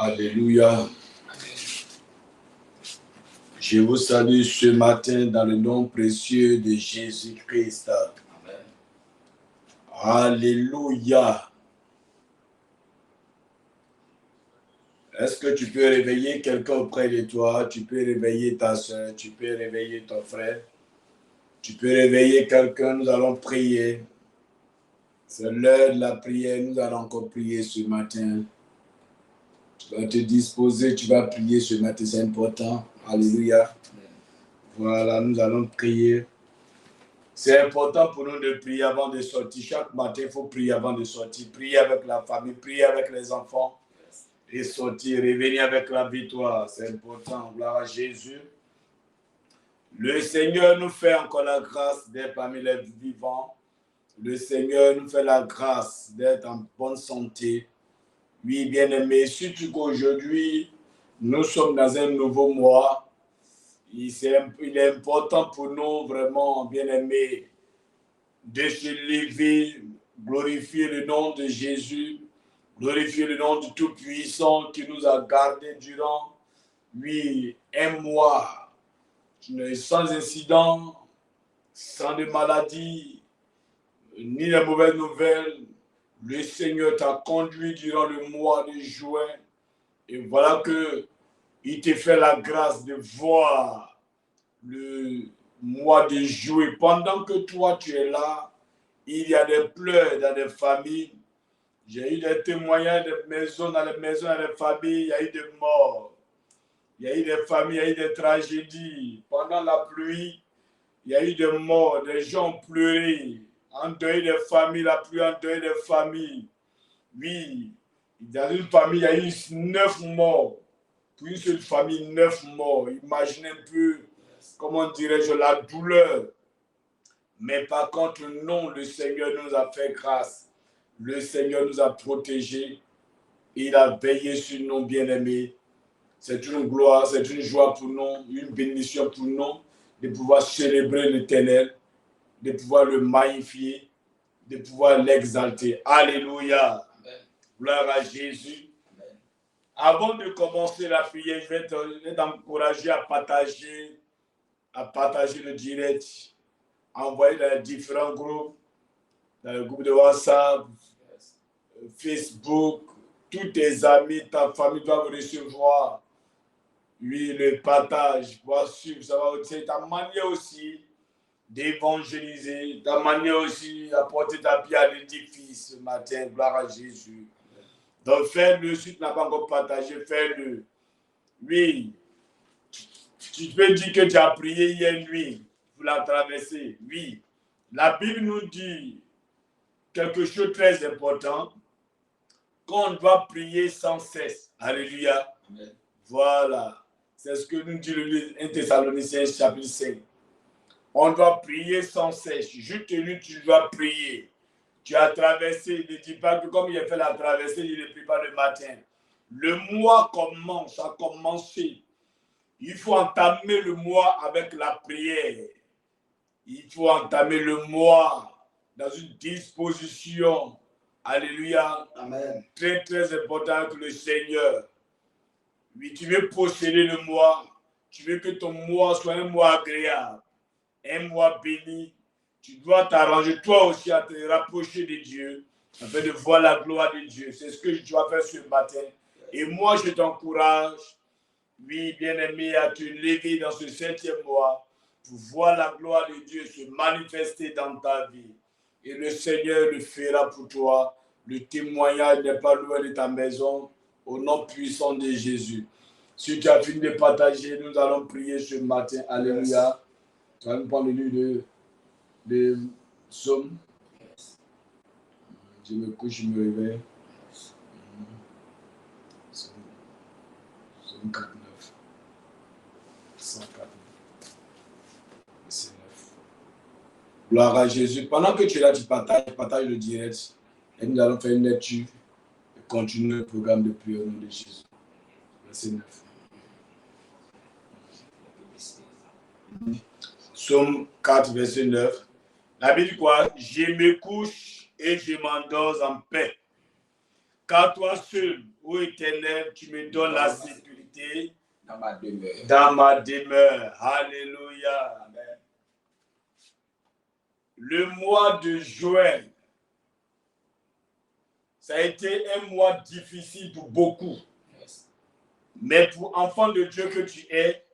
Alléluia. Je vous salue ce matin dans le nom précieux de Jésus-Christ. Amen. Alléluia. Est-ce que tu peux réveiller quelqu'un auprès de toi? Tu peux réveiller ta soeur, tu peux réveiller ton frère. Tu peux réveiller quelqu'un, nous allons prier. C'est l'heure de la prière, nous allons encore prier ce matin. Tu vas te disposer, tu vas prier ce matin, c'est important. Alléluia. Voilà, nous allons prier. C'est important pour nous de prier avant de sortir. Chaque matin, il faut prier avant de sortir. Prier avec la famille, prier avec les enfants. Et sortir, revenir avec la victoire. C'est important. Gloire à Jésus. Le Seigneur nous fait encore la grâce d'être parmi les vivants. Le Seigneur nous fait la grâce d'être en bonne santé. Oui, bien-aimés, surtout qu'aujourd'hui, nous sommes dans un nouveau mois. Il est important pour nous, vraiment, bien-aimés, de se lever, glorifier le nom de Jésus, glorifier le nom du Tout-Puissant qui nous a gardés durant, oui, un mois, sans incident, sans de maladie, ni de mauvaises nouvelles. Le Seigneur t'a conduit durant le mois de juin. Et voilà que il te fait la grâce de voir le mois de juillet. Pendant que toi, tu es là, il y a des pleurs dans des familles. J'ai eu des témoignages de maisons, dans les maisons, dans les familles, il y a eu des morts. Il y a eu des familles, il y a eu des tragédies. Pendant la pluie, il y a eu des morts, des gens ont pleuré. Endeuillé des familles, la pluie endeuillé des familles. Oui, dans une famille, il y a eu 9 morts. Pour une seule famille, 9 morts. Imaginez un peu, comment dirais-je, la douleur. Mais par contre, non, le Seigneur nous a fait grâce. Le Seigneur nous a protégés. Il a veillé sur nous, bien-aimés. C'est une gloire, c'est une joie pour nous, une bénédiction pour nous de pouvoir célébrer l'Éternel, de pouvoir le magnifier, de pouvoir l'exalter. Alléluia. Amen. Gloire à Jésus. Amen. Avant de commencer la prière, je vais t'encourager à partager le direct, envoyer dans les différents groupes, dans le groupe de WhatsApp, Facebook, tous tes amis, ta famille doivent recevoir. Oui, le partage, voir suivre, ça va aussi. Ta manière aussi d'évangéliser, ta manière aussi d'apporter ta pierre à l'édifice ce matin, gloire à Jésus. Donc fais-le, si tu n'as pas encore partagé, fais-le. Oui, tu peux dire que tu as prié hier nuit pour la traversée. Oui, la Bible nous dit quelque chose de très important, qu'on doit prier sans cesse. Alléluia. Amen. Voilà. C'est ce que nous dit le 1 Thessaloniciens chapitre 5. On doit prier sans cesse. Je te dis, tu dois prier. Tu as traversé, ne dis pas que comme il a fait la traversée, il ne prie pas le matin. Le mois commence, a commencé. Il faut entamer le mois avec la prière. Il faut entamer le mois dans une disposition. Alléluia. Amen. Très, très important que le Seigneur. Oui, tu veux posséder le mois. Tu veux que ton mois soit un mois agréable, un mois béni. Tu dois t'arranger toi aussi à te rapprocher de Dieu, afin de voir la gloire de Dieu. C'est ce que je dois faire ce matin. Et moi, je t'encourage, oui, bien-aimé, à te lever dans ce 7e mois pour voir la gloire de Dieu se manifester dans ta vie. Et le Seigneur le fera pour toi. Le témoignage n'est pas loin de ta maison. Au nom puissant de Jésus. Si tu as fini de partager, nous allons prier ce matin. Alléluia. Tu vas nous prendre le livre de Psaume. Je me couche, je me réveille. Psaume 49. 149. Verset 9. Gloire à Jésus. Pendant que tu es là, tu partages le direct. Et nous allons faire une lecture et continuer le programme de prière au nom de Jésus. Verset 9. Psaume 4, verset 9. La Bible dit quoi? Je me couche et je m'endors en paix, Car toi seul, ô Éternel, tu me donnes la sécurité dans ma demeure. dans ma demeure. Alléluia. Amen. Le mois de juin, ça a été un mois difficile pour beaucoup. Yes. Mais pour enfant de Dieu que tu es,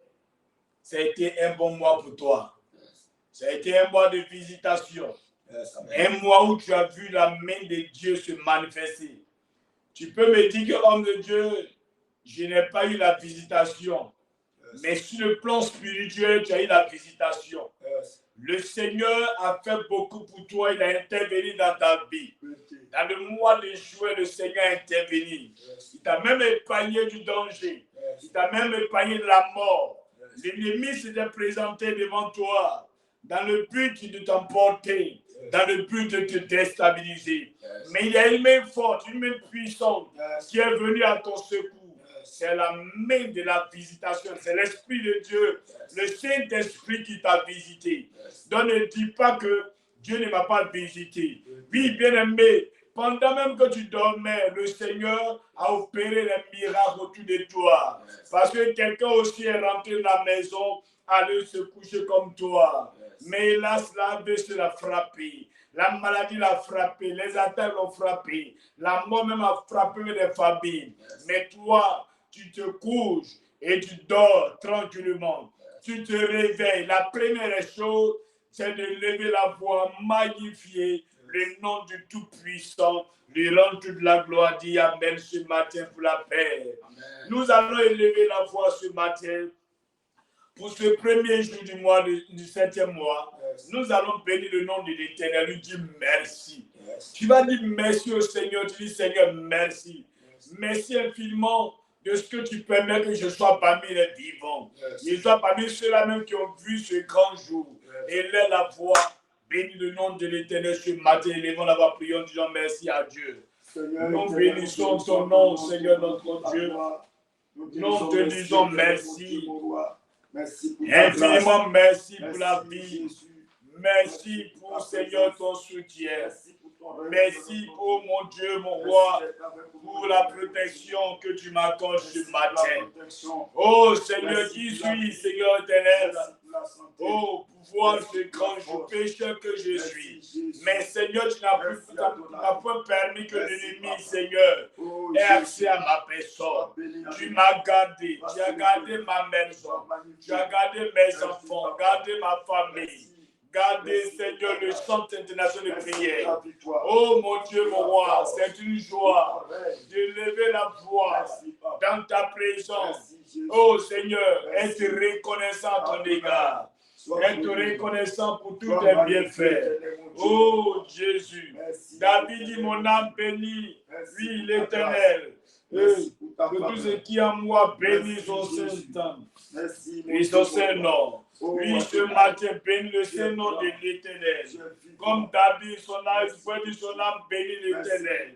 ça a été un bon mois pour toi. Yes. Ça a été un mois de visitation. Yes. Un mois où tu as vu la main de Dieu se manifester. Tu peux me dire que, homme de Dieu, je n'ai pas eu la visitation. Yes. Mais sur le plan spirituel, tu as eu la visitation. Yes. Le Seigneur a fait beaucoup pour toi. Il a intervenu dans ta vie. Dans le mois de juin, le Seigneur a intervenu. Yes. Il t'a même épargné du danger. Yes. Il t'a même épargné de la mort. Yes. L'ennemi s'était présenté devant toi dans le but de t'emporter, yes. Dans le but de te déstabiliser. Yes. Mais il y a une main forte, une main puissante, yes. Qui est venue à ton secours. C'est la main de la visitation, c'est l'Esprit de Dieu, yes. Le Saint-Esprit qui t'a visité. Yes. Donc ne dis pas que Dieu ne m'a pas visité. Oui, bien-aimé, pendant même que tu dormais, le Seigneur a opéré les miracles autour de toi. Yes. Parce que quelqu'un aussi est rentré dans la maison, allait se coucher comme toi. Yes. Mais hélas, la vie l'a frappé. La maladie l'a frappé, les attaques l'ont frappé, la mort même a frappé des familles. Yes. Mais toi, tu te couches et tu dors tranquillement. Yes. Tu te réveilles. La première chose, c'est de lever la voix, magnifier, yes. Le nom du Tout-Puissant, lui rendre toute la gloire, dit Amen ce matin pour la paix. Amen. Nous allons élever la voix ce matin. Pour ce premier jour du mois, du 7e mois, yes. Nous allons bénir le nom de l'Éternel, lui dire merci. Yes. Tu vas dire merci au Seigneur, tu dis Seigneur, merci. Yes. Merci infiniment de ce que tu permets que je sois parmi les vivants. Yes. Je sois parmi ceux-là même qui ont vu ce grand jour. Yes. Élève la voix, bénis le nom de l'Éternel ce matin, élevons la voix, prions, disons merci à Dieu. Seigneur, nous bénissons ton nom, Seigneur notre Dieu. Nous te disons merci. Merci pour infiniment merci pour la vie. Merci pour, Seigneur, ton soutien. Merci pour, mon Dieu, mon roi, pour la protection que tu m'accordes ce matin. Oh, Seigneur, qui suis, Seigneur éternel? Oh, pouvoir ce grand jour, pécheur que je suis. Mais, Seigneur, tu n'as pas permis que l'ennemi, Seigneur, ait accès à ma personne. Tu m'as gardé, tu as gardé ma maison, tu as gardé mes enfants, gardé ma famille. Gardez, Seigneur, le centre international de prière. Oh, mon Dieu, mon roi, c'est une joie de lever la voix dans ta présence. Oh, Seigneur, être reconnaissant à ton égard. Être reconnaissant pour tous tes bienfaits. Oh, Jésus. David dit, mon âme bénit, oui, l'Éternel. Que tous ceux qui en moi bénissent son Saint-Nom. Et son Saint-Nom. Oui, ce matin, bénis le Saint-Nom de l'Éternel. Comme David, son âme, son âme bénit l'Éternel.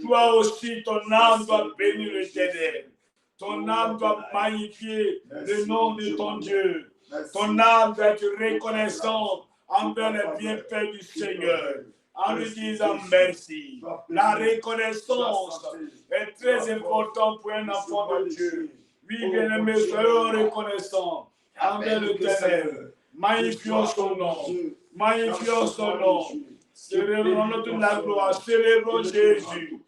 Toi aussi, ton âme doit bénir l'Éternel. Ton âme doit magnifier le nom de ton Dieu. Ton âme doit être reconnaissante envers les bienfaits du Seigneur. En lui disant merci. La reconnaissance est très importante pour un enfant de Dieu. Oui, bien-aimé, soyons reconnaissants envers l'Éternel. Magnifions son nom. Magnifions son nom. Célébrons toute la gloire. Célébrons Jésus.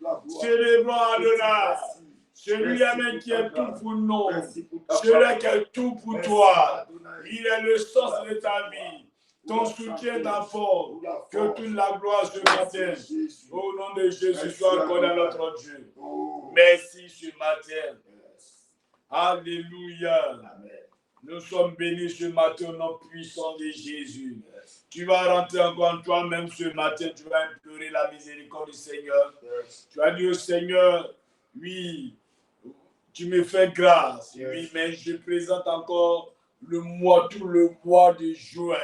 Célébrons Adonai. Celui-là qui est tout pour nous. Celui-là qui est tout pour toi. Il est le sens de ta vie. Ton soutien, ta force, que toute la gloire ce matin, au nom de Jésus, soit accordée à notre Dieu. Merci ce matin. Alléluia. Nous sommes bénis ce matin au nom puissant de Jésus. Tu vas rentrer encore en toi-même ce matin, tu vas implorer la miséricorde du Seigneur. Tu vas dire au Seigneur, oui, tu me fais grâce. Oui, mais je présente encore tout le mois de juin.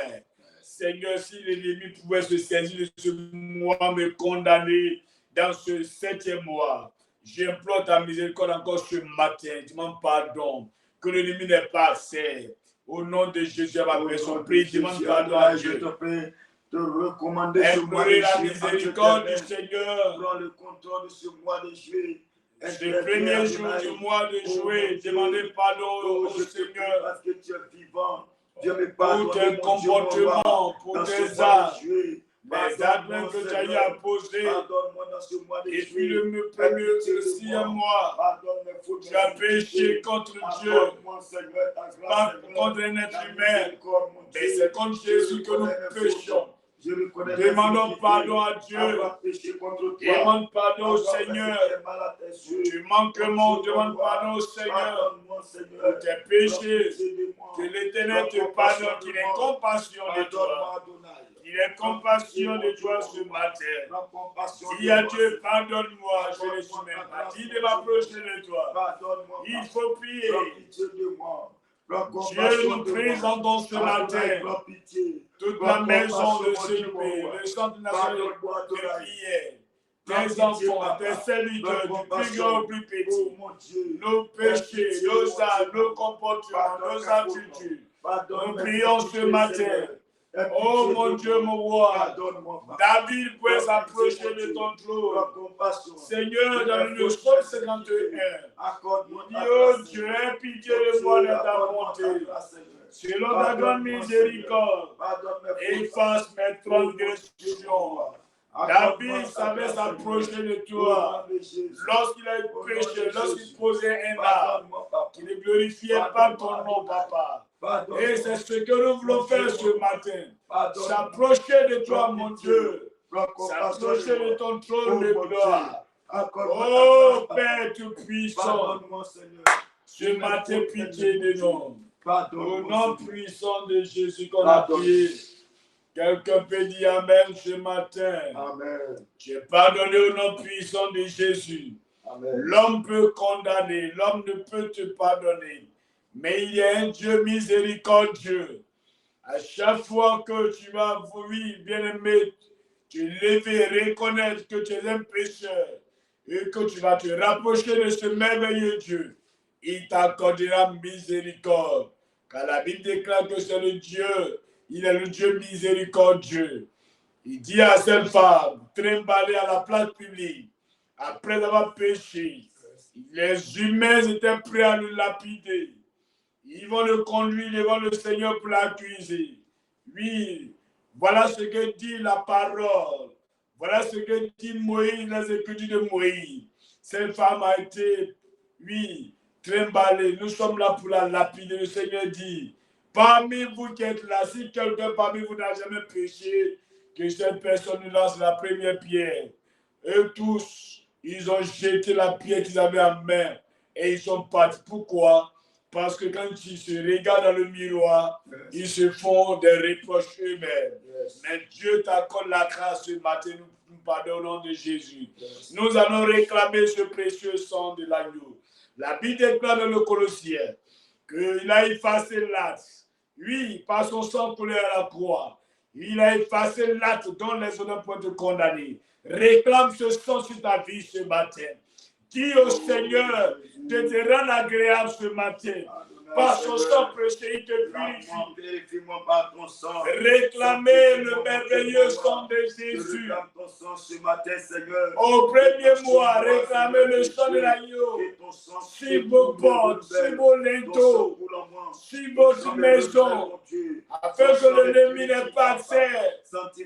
Seigneur, si l'ennemi pouvait se saisir de ce mois, me condamner dans ce 7e mois, j'implore ta miséricorde encore ce matin. Demande pardon, que l'ennemi n'ait pas accès. Au nom de Jésus, à ma personne, prie, demande pardon à Dieu. te recommander ce mois de Implorer la juillet. miséricorde du Seigneur. Prends le contrôle de ce mois de juillet. Ce premier jour du mois de juillet, demandez pardon au Seigneur parce que tu es vivant. Dieu me pour tes comportements, pour tes actes, les actes même que tu as eu à poser. Et puis le premier aussi à moi, tu as péché contre Dieu, pas contre un être humain, mais c'est contre Jésus que nous péchons. Demandons pardon à Dieu. Demande pardon au Seigneur. Tu manques le monde, demande pardon au Seigneur pour tes péchés. Que l'Éternel te pardonne, qu'il ait compassion de toi. Il ait compassion de toi ce matin. Dis à Dieu, pardonne-moi, je ne suis même pas dit de m'approcher de toi. Il faut prier. Dieu nous présentons ce matin toute la maison de ce pays, le centre national de prière, tes enfants, tes serviteurs, du plus grand au plus petit, nos péchés, nos âmes, nos comportements, nos attitudes. Nous prions ce matin. Oh mon Dieu, mon roi, David pouvait s'approcher de ton trône. Seigneur, dans le psaume 51, il dit, oh Dieu, aie pitié de moi de ta bonté, selon ta grande miséricorde, efface mes transgressions. David savait s'approcher de toi lorsqu'il a péché, lorsqu'il posait un acte, qu'il ne glorifiait pas ton nom, papa. Et c'est ce que nous voulons faire ce matin. S'approcher de toi, mon Dieu. S'approcher de ton trône de gloire. Oh Père Tout-Puissant, ce matin, pitié de nous. Au nom puissant de Jésus qu'on a prié. Quelqu'un peut dire Amen ce matin. Amen. Tu es pardonné au nom puissant de Jésus. L'homme peut condamner, l'homme ne peut te pardonner. Mais il y a un Dieu miséricordieux. À chaque fois que tu vas, oui, bien-aimé, te lever, reconnaître que tu es un pécheur et que tu vas te rapprocher de ce merveilleux Dieu, il t'accordera miséricorde. Car la Bible déclare que c'est le Dieu, il est le Dieu miséricordieux. Il dit à cette femme, trimballée à la place publique, après avoir péché, les humains étaient prêts à le lapider. Ils vont le conduire devant le Seigneur pour l'accuser. Oui, voilà ce que dit la parole. Voilà ce que dit Moïse, les Écritures de Moïse. Cette femme a été, oui, trimballée. Nous sommes là pour la lapider. Le Seigneur dit, parmi vous qui êtes là, si quelqu'un parmi vous n'a jamais péché, que cette personne nous lance la première pierre. Eux tous, ils ont jeté la pierre qu'ils avaient en main et ils sont partis. Pourquoi? Parce que quand ils se regardent dans le miroir, ils se font des reproches eux-mêmes. Mais Dieu t'accorde la grâce ce matin, nous pardonnons au nom de Jésus. Nous allons réclamer ce précieux sang de l'agneau. La Bible déclare dans le Colossiens qu'il a effacé l'acte. Oui, par son sang coulé à la croix. Il a effacé l'acte dont les honneurs peuvent te condamner. Réclame ce sang sur ta vie ce matin. Dis au Seigneur de te rendre agréable ce matin. Par son sang précieux, il te purifie. Réclamez le merveilleux sang de Jésus. Au premier mois, réclamez le sang de l'agneau. Si vos portes, si vos linteaux, si votre maison, afin que l'ennemi n'ait pas accès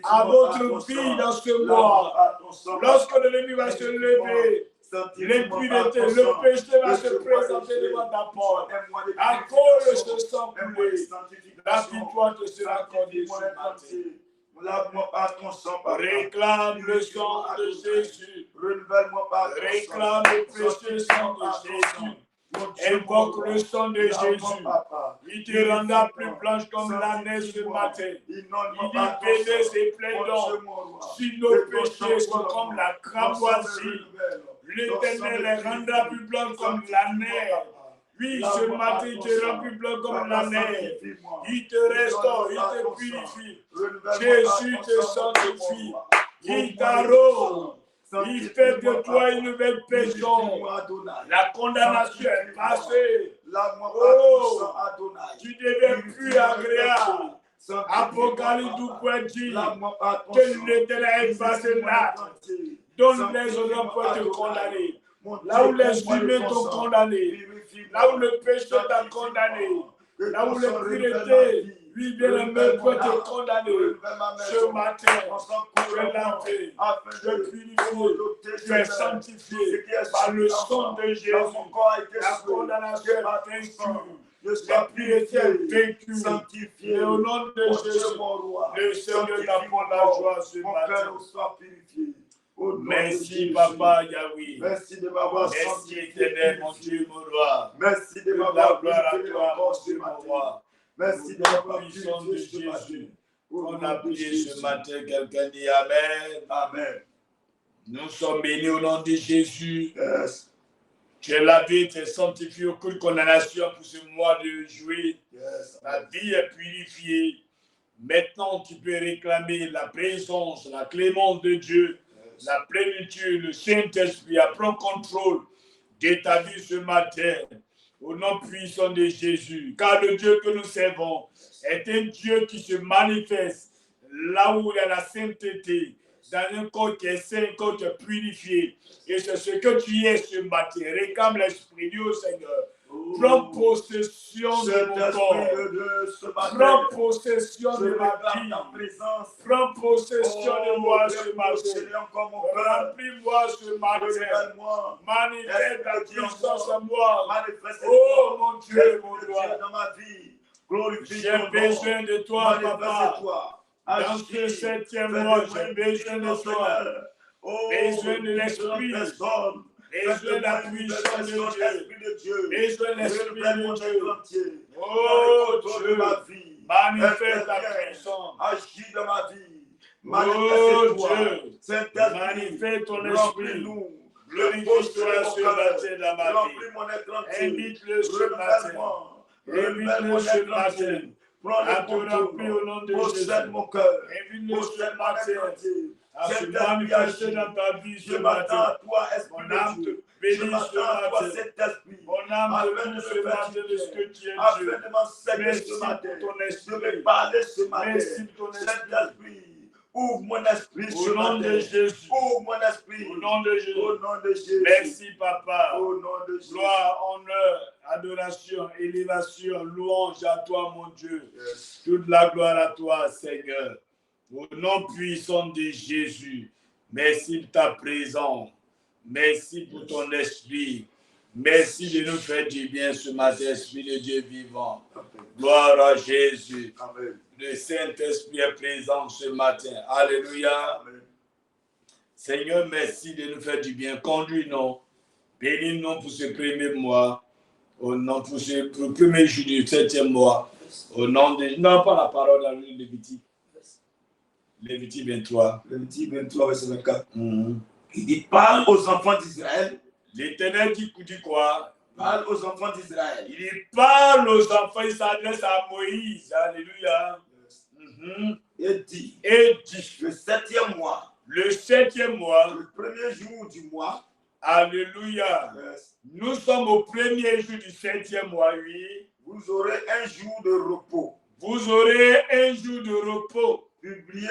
à votre vie dans ce mois. Lorsque l'ennemi va se lever, l'impunité, le péché va se présenter devant ta porte. À cause de ce sang coulé, la victoire te sera accordée ce matin. Réclame le sang de Jésus. Réclame le précieux sang de Jésus. Invoque le sang de Jésus. Il te rendra plus blanche comme la neige ce matin. Il dit bénisse et plaidons. Si nos péchés sont comme la cramoisie, l'Éternel les rendra plus blancs comme la neige. Oui, ce matin, il te rend plus blanc comme la neige. Il te restaure, il te purifie. Jésus te sanctifie. Il t'arrose. Il fait de toi une nouvelle personne. La condamnation est passée. Oh, tu deviens plus agréable. Apocalypse du point dit que l'Éternel est passé là. Donne les honneurs pour te condamner. Là où les humains t'ont condamné, là où le péché t'a condamné, là où l'impureté, lui bien aimé peut te condamner. Ce matin, tu es lavé, tu es purifié, tu es sanctifié par le sang de Jésus. La condamnation est vaincue. L'impureté est vaincue. Et au nom de Jésus, le Seigneur t'apporte la joie ce matin. Merci, Papa Yahweh. Merci de m'avoir Merci, Éternel, mon Dieu, mon roi. Merci de La m'avoir gloire à toi, mon ce Dieu, mon matin. roi. Merci de m'avoir Puissant de purifié ce matin. Jésus. On a prié ce matin, quelqu'un dit Amen. Amen. Nous sommes bénis au nom de Jésus. Yes. Tu es lavé, tu es sanctifié, aucune condamnation pour ce mois de juillet. Yes. Ta vie est purifiée. Maintenant, tu peux réclamer la présence, la clémence de Dieu, la plénitude, le Saint-Esprit à prendre contrôle de ta vie ce matin. Au nom puissant de Jésus. Car le Dieu que nous servons est un Dieu qui se manifeste là où il y a la sainteté, dans un corps qui est saint, un corps qui est purifié. Et c'est ce que tu es ce matin. Réclame l'Esprit du Seigneur. Prends possession de mon corps. Prends possession de ma vie. Prends possession de moi ce matin. Remplis-moi ce matin. Manifeste ta puissance en moi. Oh mon Dieu, mon roi. J'ai besoin de toi, Papa. Dans ce 7e mois, j'ai besoin de toi. Besoin de l'Esprit. Besoin de la puissance de Dieu. Besoin de l'Esprit de Dieu. Oh Dieu, manifeste ta puissance. Agis dans ma vie. Oh Dieu, manifeste ton esprit. Glorifie-toi ce matin dans ma vie. Invite-le ce matin. Invite-le ce matin. À te remplir au nom de Jésus. Invite-le ce matin. À se manifester dans ta vie ce matin. Mon âme te bénit ce matin. Mon âme te loue ce matin de ce que tu es Dieu. Merci pour ton esprit. Merci pour ton esprit. Ouvre mon esprit au nom de Jésus. Ouvre mon esprit. Au nom de Jésus. Au nom de Jésus. Merci, Papa. Au nom de Jésus. Gloire, honneur, adoration, élévation, louange à toi, mon Dieu. Yes. Toute la gloire à toi, Seigneur. Au nom puissant de Jésus. Merci de ta présence. Merci pour ton esprit. Merci de nous faire du bien ce matin, Esprit de Dieu vivant. Amen. Gloire à Jésus. Amen. Le Saint-Esprit est présent ce matin. Alléluia. Amen. Seigneur, merci de nous faire du bien. Conduis-nous. Bénis-nous pour ce premier mois. Au nom pour le premier jour du 7e mois. Au nom de... Non, pas la parole dans le Lévitique. Lévitique 23. Lévitique 23, verset 24. Mm-hmm. Il dit, parle aux enfants d'Israël. L'Éternel dit quoi? Parle aux enfants d'Israël. Il parle aux enfants, il s'adresse à Moïse. Alléluia. Yes. Mm-hmm. Et dit, le 7e mois. Le 7e mois. Le premier jour du mois. Alléluia. Yes. Nous sommes au premier jour du 7e mois, oui. Vous aurez un jour de repos. Vous aurez un jour de repos. Publié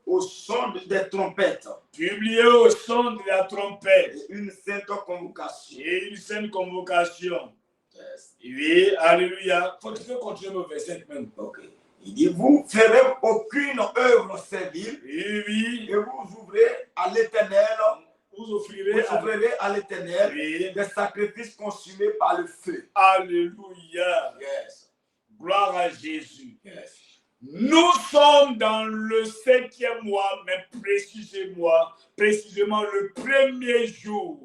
au son des trompettes. Publié au son de la trompette. Et une sainte convocation. Et une sainte convocation. Yes. Oui, alléluia. Tu peux continuer au verset 5 même. Ok. Il dit, vous ne ferez aucune œuvre servile. Oui. Et vous ouvrez à l'Éternel. Vous offrirez à l'Éternel des sacrifices consumés par le feu. Alléluia. Yes. Gloire à Jésus. Yes. Nous sommes dans le 7e mois, mais précisément le premier jour.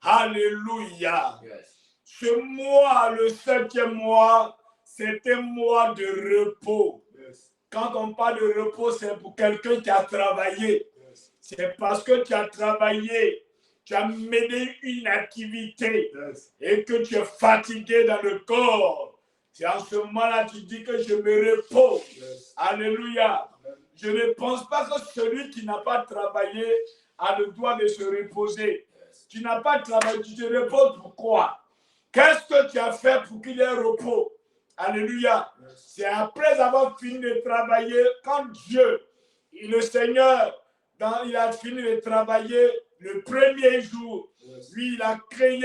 Alléluia. Yes. Ce mois, le 7e mois, c'est un mois de repos. Yes. Quand on parle de repos, c'est pour quelqu'un qui a travaillé. Yes. C'est parce que tu as travaillé, tu as mené une activité et que tu es fatigué dans le corps. C'est en ce moment-là tu dis que je me repose. Yes. Alléluia. Amen. Je ne pense pas que celui qui n'a pas travaillé a le droit de se reposer. Yes. Tu n'as pas travaillé, tu te reposes pourquoi? Qu'est-ce que tu as fait pour qu'il y ait repos? Alléluia. C'est après avoir fini de travailler, quand Dieu, le Seigneur, il a fini de travailler le premier jour. Lui, il a créé.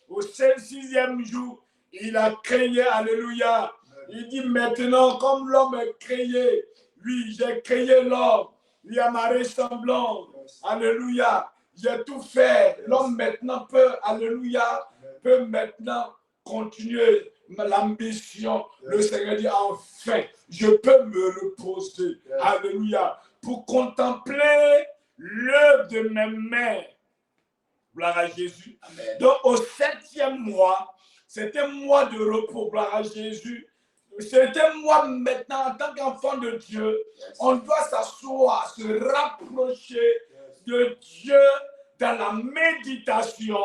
Au 6e jour, il a créé. Alléluia. Il dit maintenant, comme l'homme est créé, oui, j'ai créé l'homme. Il a ma ressemblance. Alléluia. J'ai tout fait. L'homme maintenant peut, alléluia, peut maintenant continuer l'ambition. Le Seigneur dit enfin, je peux me reposer. Alléluia. Pour contempler l'œuvre de mes mains. Gloire à Jésus. Amen. Donc au 7e mois, c'était un mois de repos. Gloire à Jésus. C'était moi maintenant, en tant qu'enfant de Dieu, on doit s'asseoir, se rapprocher de Dieu dans la méditation,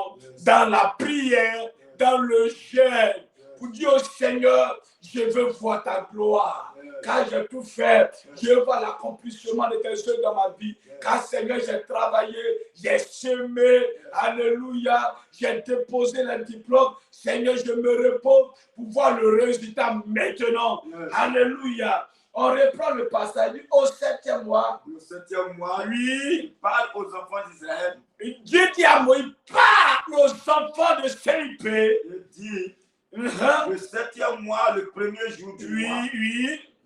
dans la prière, dans le jeûne, pour dire au Seigneur, je veux voir ta gloire. Car j'ai tout fait, je veux voir l'accomplissement de tes œuvres dans ma vie. Car Seigneur, j'ai travaillé, j'ai semé, alléluia, j'ai déposé le diplôme. Seigneur, je me repose pour voir le résultat maintenant. Alléluia. On reprend le passage au 7e mois. Le 7e mois, oui, il parle aux enfants d'Israël. Dieu dit à Moïse, parle aux enfants de CIP. Il dit, le 7e mois, le premier jour du mois,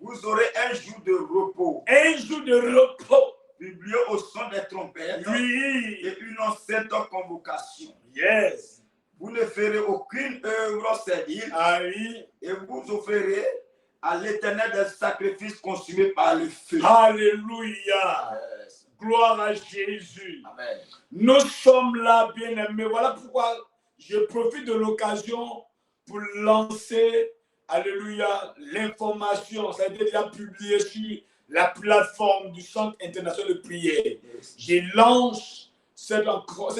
vous aurez un jour de repos. Un jour de repos. Publié au son des trompettes. Et une ancienne convocation. Yes. Vous ne ferez aucune œuvre servile. Et vous offrirez à l'Éternel des sacrifices consumés par le feu. Alléluia. Yes. Gloire à Jésus. Amen. Nous sommes là, bien-aimés. Voilà pourquoi je profite de l'occasion pour lancer, alléluia, l'information. Ça a été déjà publié sur la plateforme du Centre international de prière. Yes. Je lance cette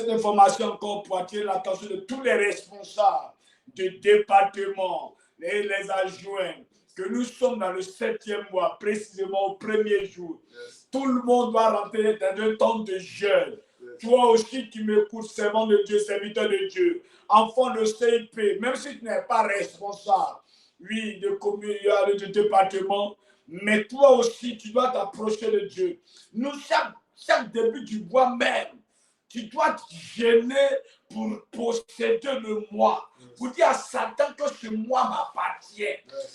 information encore pour attirer l'attention de tous les responsables du département et les adjoints, que nous sommes dans le 7e mois, précisément au premier jour. Yes. Tout le monde doit rentrer dans un temps de jeûne. Yes. Toi aussi qui m'écoutes, servant de Dieu, serviteur de Dieu, enfant de CIP, même si tu n'es pas responsable, oui, de département, mais toi aussi, tu dois t'approcher de Dieu. Nous, chaque début du mois même, tu dois te gêner pour posséder le mois. Pour dire à Satan que ce mois m'appartient.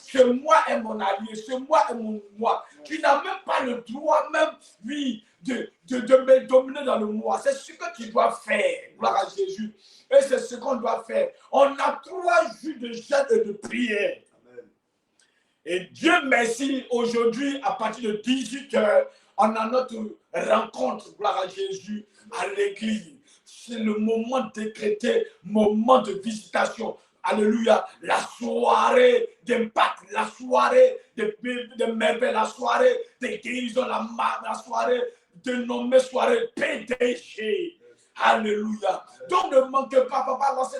Ce mois est mon allié. Ce mois est mon mois. Tu n'as même pas le droit même, oui, de me dominer dans le mois. C'est ce que tu dois faire. Gloire à Jésus. Et c'est ce qu'on doit faire. On a 3 jours de jeûne et de prière. Et Dieu merci, aujourd'hui, à partir de 18h, on a notre rencontre, gloire à Jésus, à l'église. C'est le moment décrété, moment de visitation. Alléluia. La soirée d'impact, la soirée de merveille, la soirée de guérison, la soirée de nommée soirée PDG. Alléluia. Donc ne manquez pas, papa, lancer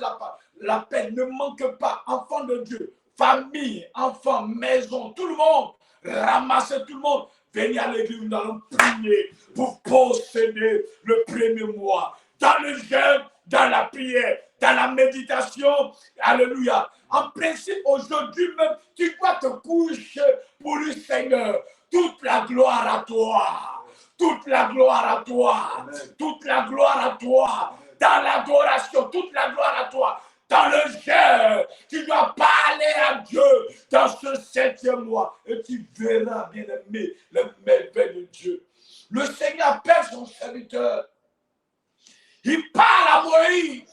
la paix. Ne manquez pas, enfants de Dieu. Famille, enfants, maison, tout le monde, ramassez tout le monde, venez à l'église, nous allons prier pour posséder le premier mois. Dans le jeûne, dans la prière, dans la méditation, alléluia. En principe, aujourd'hui même, tu dois te coucher pour le Seigneur. Toute la gloire à toi. Toute la gloire à toi. Amen. Toute la gloire à toi. Dans l'adoration, toute la gloire à toi. Dans le jeûne, tu dois parler à Dieu dans ce 7e mois et tu verras, bien-aimé, le merveille de Dieu. Le Seigneur appelle son serviteur. Il parle à Moïse.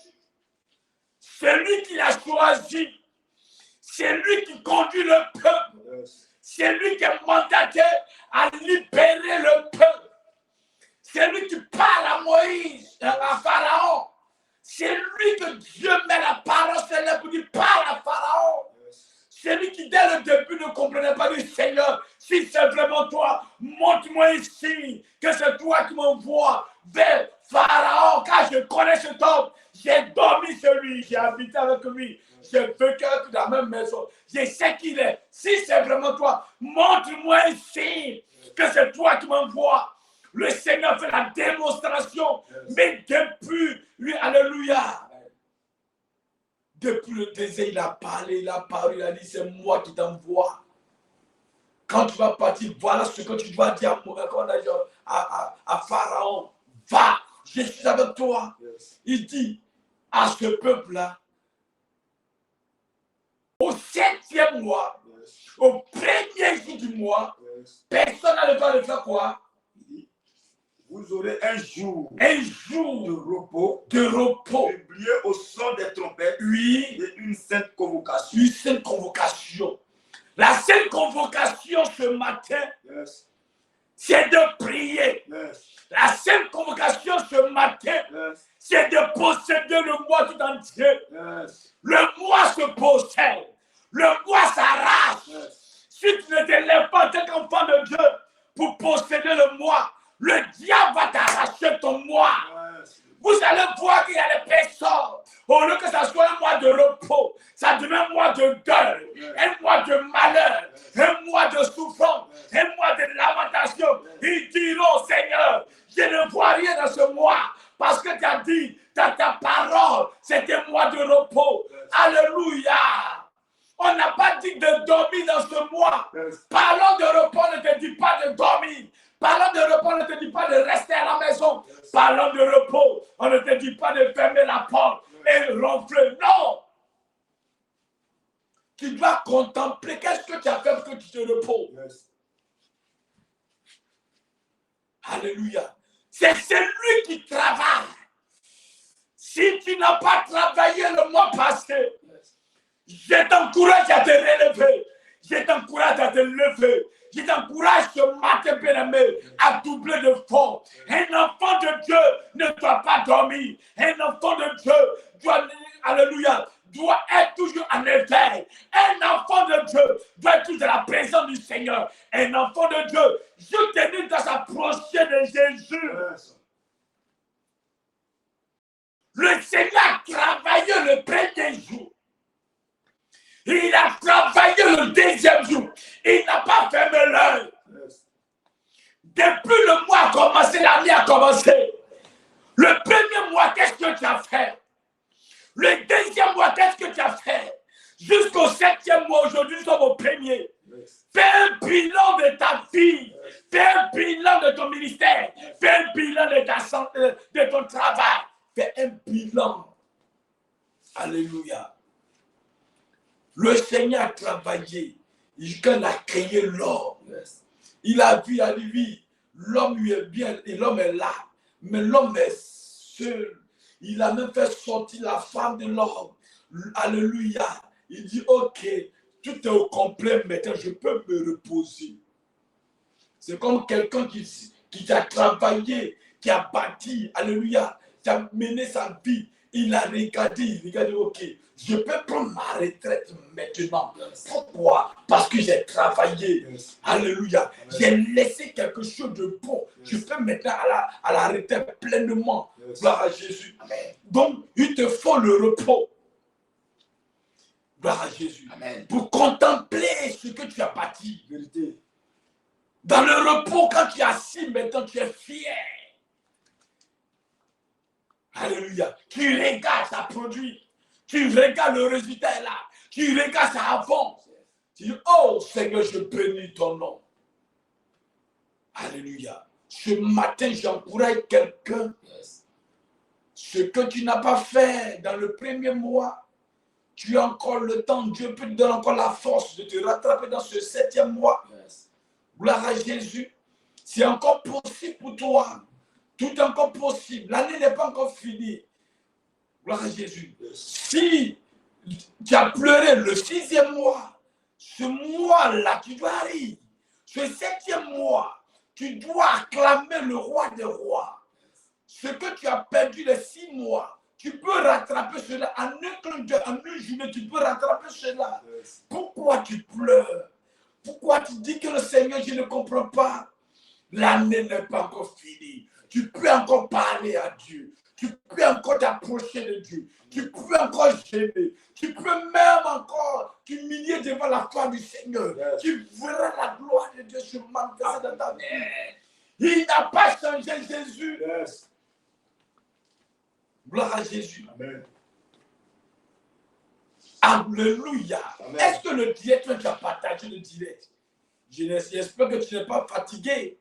C'est lui qui l'a choisi. C'est lui qui conduit le peuple. C'est lui qui est mandaté à libérer le peuple. C'est lui qui parle à Moïse, à Pharaon. C'est lui que Dieu met la parole célèbre pour dire parle à Pharaon. C'est lui qui dès le début ne comprenait pas, dit Seigneur, si c'est vraiment toi, montre-moi ici que c'est toi qui m'envoies vers Pharaon, car je connais cet homme. J'ai dormi sur lui, j'ai habité avec lui, j'ai vécu avec la même maison. Je sais qui il est. Si c'est vraiment toi, montre-moi ici que c'est toi qui m'envoies. Le Seigneur fait la démonstration, mais depuis lui, alléluia. Depuis le désert, il a parlé, il a parlé, il a dit, c'est moi qui t'envoie. Quand tu vas partir, voilà ce que tu dois dire à Pharaon. Va, je suis avec toi. Yes. Il dit à ce peuple-là, au 7e mois, yes, au premier jour du mois, yes, personne n'a le droit de faire quoi? Vous aurez un jour de repos, publié au son des trompettes, oui, et une sainte convocation. Une sainte convocation. La sainte convocation ce matin, yes, c'est de prier. Yes. La sainte convocation ce matin, yes, c'est de posséder le mois tout entier. Yes. Le mois se possède. Le mois s'arrache. Yes. Si tu ne te lèves pas en tant qu'enfant de Dieu pour posséder le mois, le diable va t'arracher ton mois. Yes. Vous allez voir qu'il y a des personnes, au lieu que ça soit un mois de repos, ça devient un mois de deuil, yes, un mois de malheur, yes, un mois de souffrance, yes, un mois de lamentation. Yes. Ils diront, Seigneur, je ne vois rien dans ce mois, parce que tu as dit, dans ta parole, c'est un mois de repos. Yes. Alléluia. On n'a pas dit de dormir dans ce mois. Yes. Parlons de repos, ne te dit pas de dormir. Parlons de repos, on ne te dit pas de rester à la maison. Yes. Parlons de repos, on ne te dit pas de fermer la porte, yes, et ronfler. Non! Tu dois contempler qu'est-ce que tu as fait pour que tu te reposes. Yes. Alléluia. C'est celui qui travaille. Si tu n'as pas travaillé le mois passé, yes, je t'encourage à te relever. Je t'encourage à te lever. Je t'encourage ce matin, bien-aimé, à doubler de force. Un enfant de Dieu ne doit pas dormir. Un enfant de Dieu doit, alléluia, doit être toujours en éveil. Un enfant de Dieu doit être toujours dans la présence du Seigneur. Un enfant de Dieu, je te dis, doit s'approcher de Jésus. Le Seigneur a travaillé le premier jour. Il a travaillé le deuxième jour. Il n'a pas fermé l'œil. Yes. Depuis le mois a commencé, l'année a commencé. Le premier mois, qu'est-ce que tu as fait? Le deuxième mois, qu'est-ce que tu as fait? Jusqu'au 7e mois, aujourd'hui, nous sommes au premier. Yes. Fais un bilan de ta vie. Yes. Fais un bilan de ton ministère. Yes. Fais un bilan de ta santé, de ton travail. Fais un bilan. Alléluia. Le Seigneur a travaillé. Il a créé l'homme. Yes. Il a vu, il a dit, oui, l'homme lui est bien et l'homme est là. Mais l'homme est seul. Il a même fait sortir la femme de l'homme. Alléluia. Il dit, ok, tout est au complet, maintenant je peux me reposer. C'est comme quelqu'un qui a travaillé, qui a bâti, alléluia, qui a mené sa vie. Il a regardé, ok, je peux prendre ma retraite maintenant. Yes. Pourquoi? Parce que j'ai travaillé. Yes. Alléluia. Yes. J'ai laissé quelque chose de bon. Yes. Je peux maintenant à la retraite pleinement. Yes. Gloire à Jésus. Amen. Donc, il te faut le repos. Gloire à Jésus. Amen. Pour contempler ce que tu as bâti. Vérité. Dans le repos, quand tu es assis, maintenant tu es fier. Alléluia. Tu regardes, ça produit. Tu regardes le résultat est là. Tu regardes, ça avance. Tu dis, oh Seigneur, je bénis ton nom. Alléluia. Ce matin, j'encourage quelqu'un. Ce que tu n'as pas fait dans le premier mois, tu as encore le temps. Dieu peut te donner encore la force de te rattraper dans ce 7e mois. Gloire à Jésus. C'est encore possible pour toi. Tout est encore possible. L'année n'est pas encore finie. Gloire à Jésus. Si tu as pleuré le 6e mois, ce mois-là, tu dois arriver. Ce 7e mois, tu dois acclamer le roi des rois. Ce que tu as perdu les 6 mois, tu peux rattraper cela. En une journée, tu peux rattraper cela. Pourquoi tu pleures? Pourquoi tu dis que le Seigneur, je ne comprends pas? L'année n'est pas encore finie. Tu peux encore parler à Dieu. Tu peux encore t'approcher de Dieu. Tu peux encore gêner. Tu peux même encore t'humilier devant la foi du Seigneur. Yes. Tu verras la gloire de Dieu se manifester dans ta vie. Il n'a pas changé Jésus. Yes. Gloire à Jésus. Amen. Alléluia. Est-ce que le direct, tu as partagé le direct? J'espère que tu n'es pas fatigué.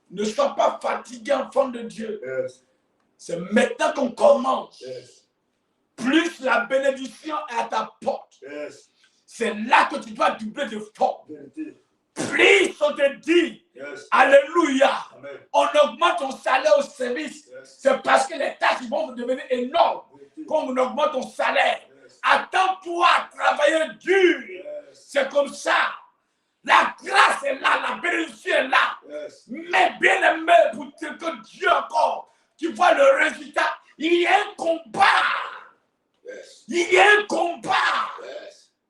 Ne sois pas fatigué, enfant de Dieu. C'est maintenant qu'on commence. Plus la bénédiction est à ta porte. C'est là que tu dois doubler de force. Plus on te dit, alléluia, on augmente ton salaire au service. C'est parce que les tâches vont devenir énormes. Quand on augmente ton salaire, attends-toi à travailler dur. C'est comme ça. La grâce est là, la bénédiction est là. Mais bien aimé, pour que Dieu encore, tu vois le résultat, il y a un combat. Il y a un combat.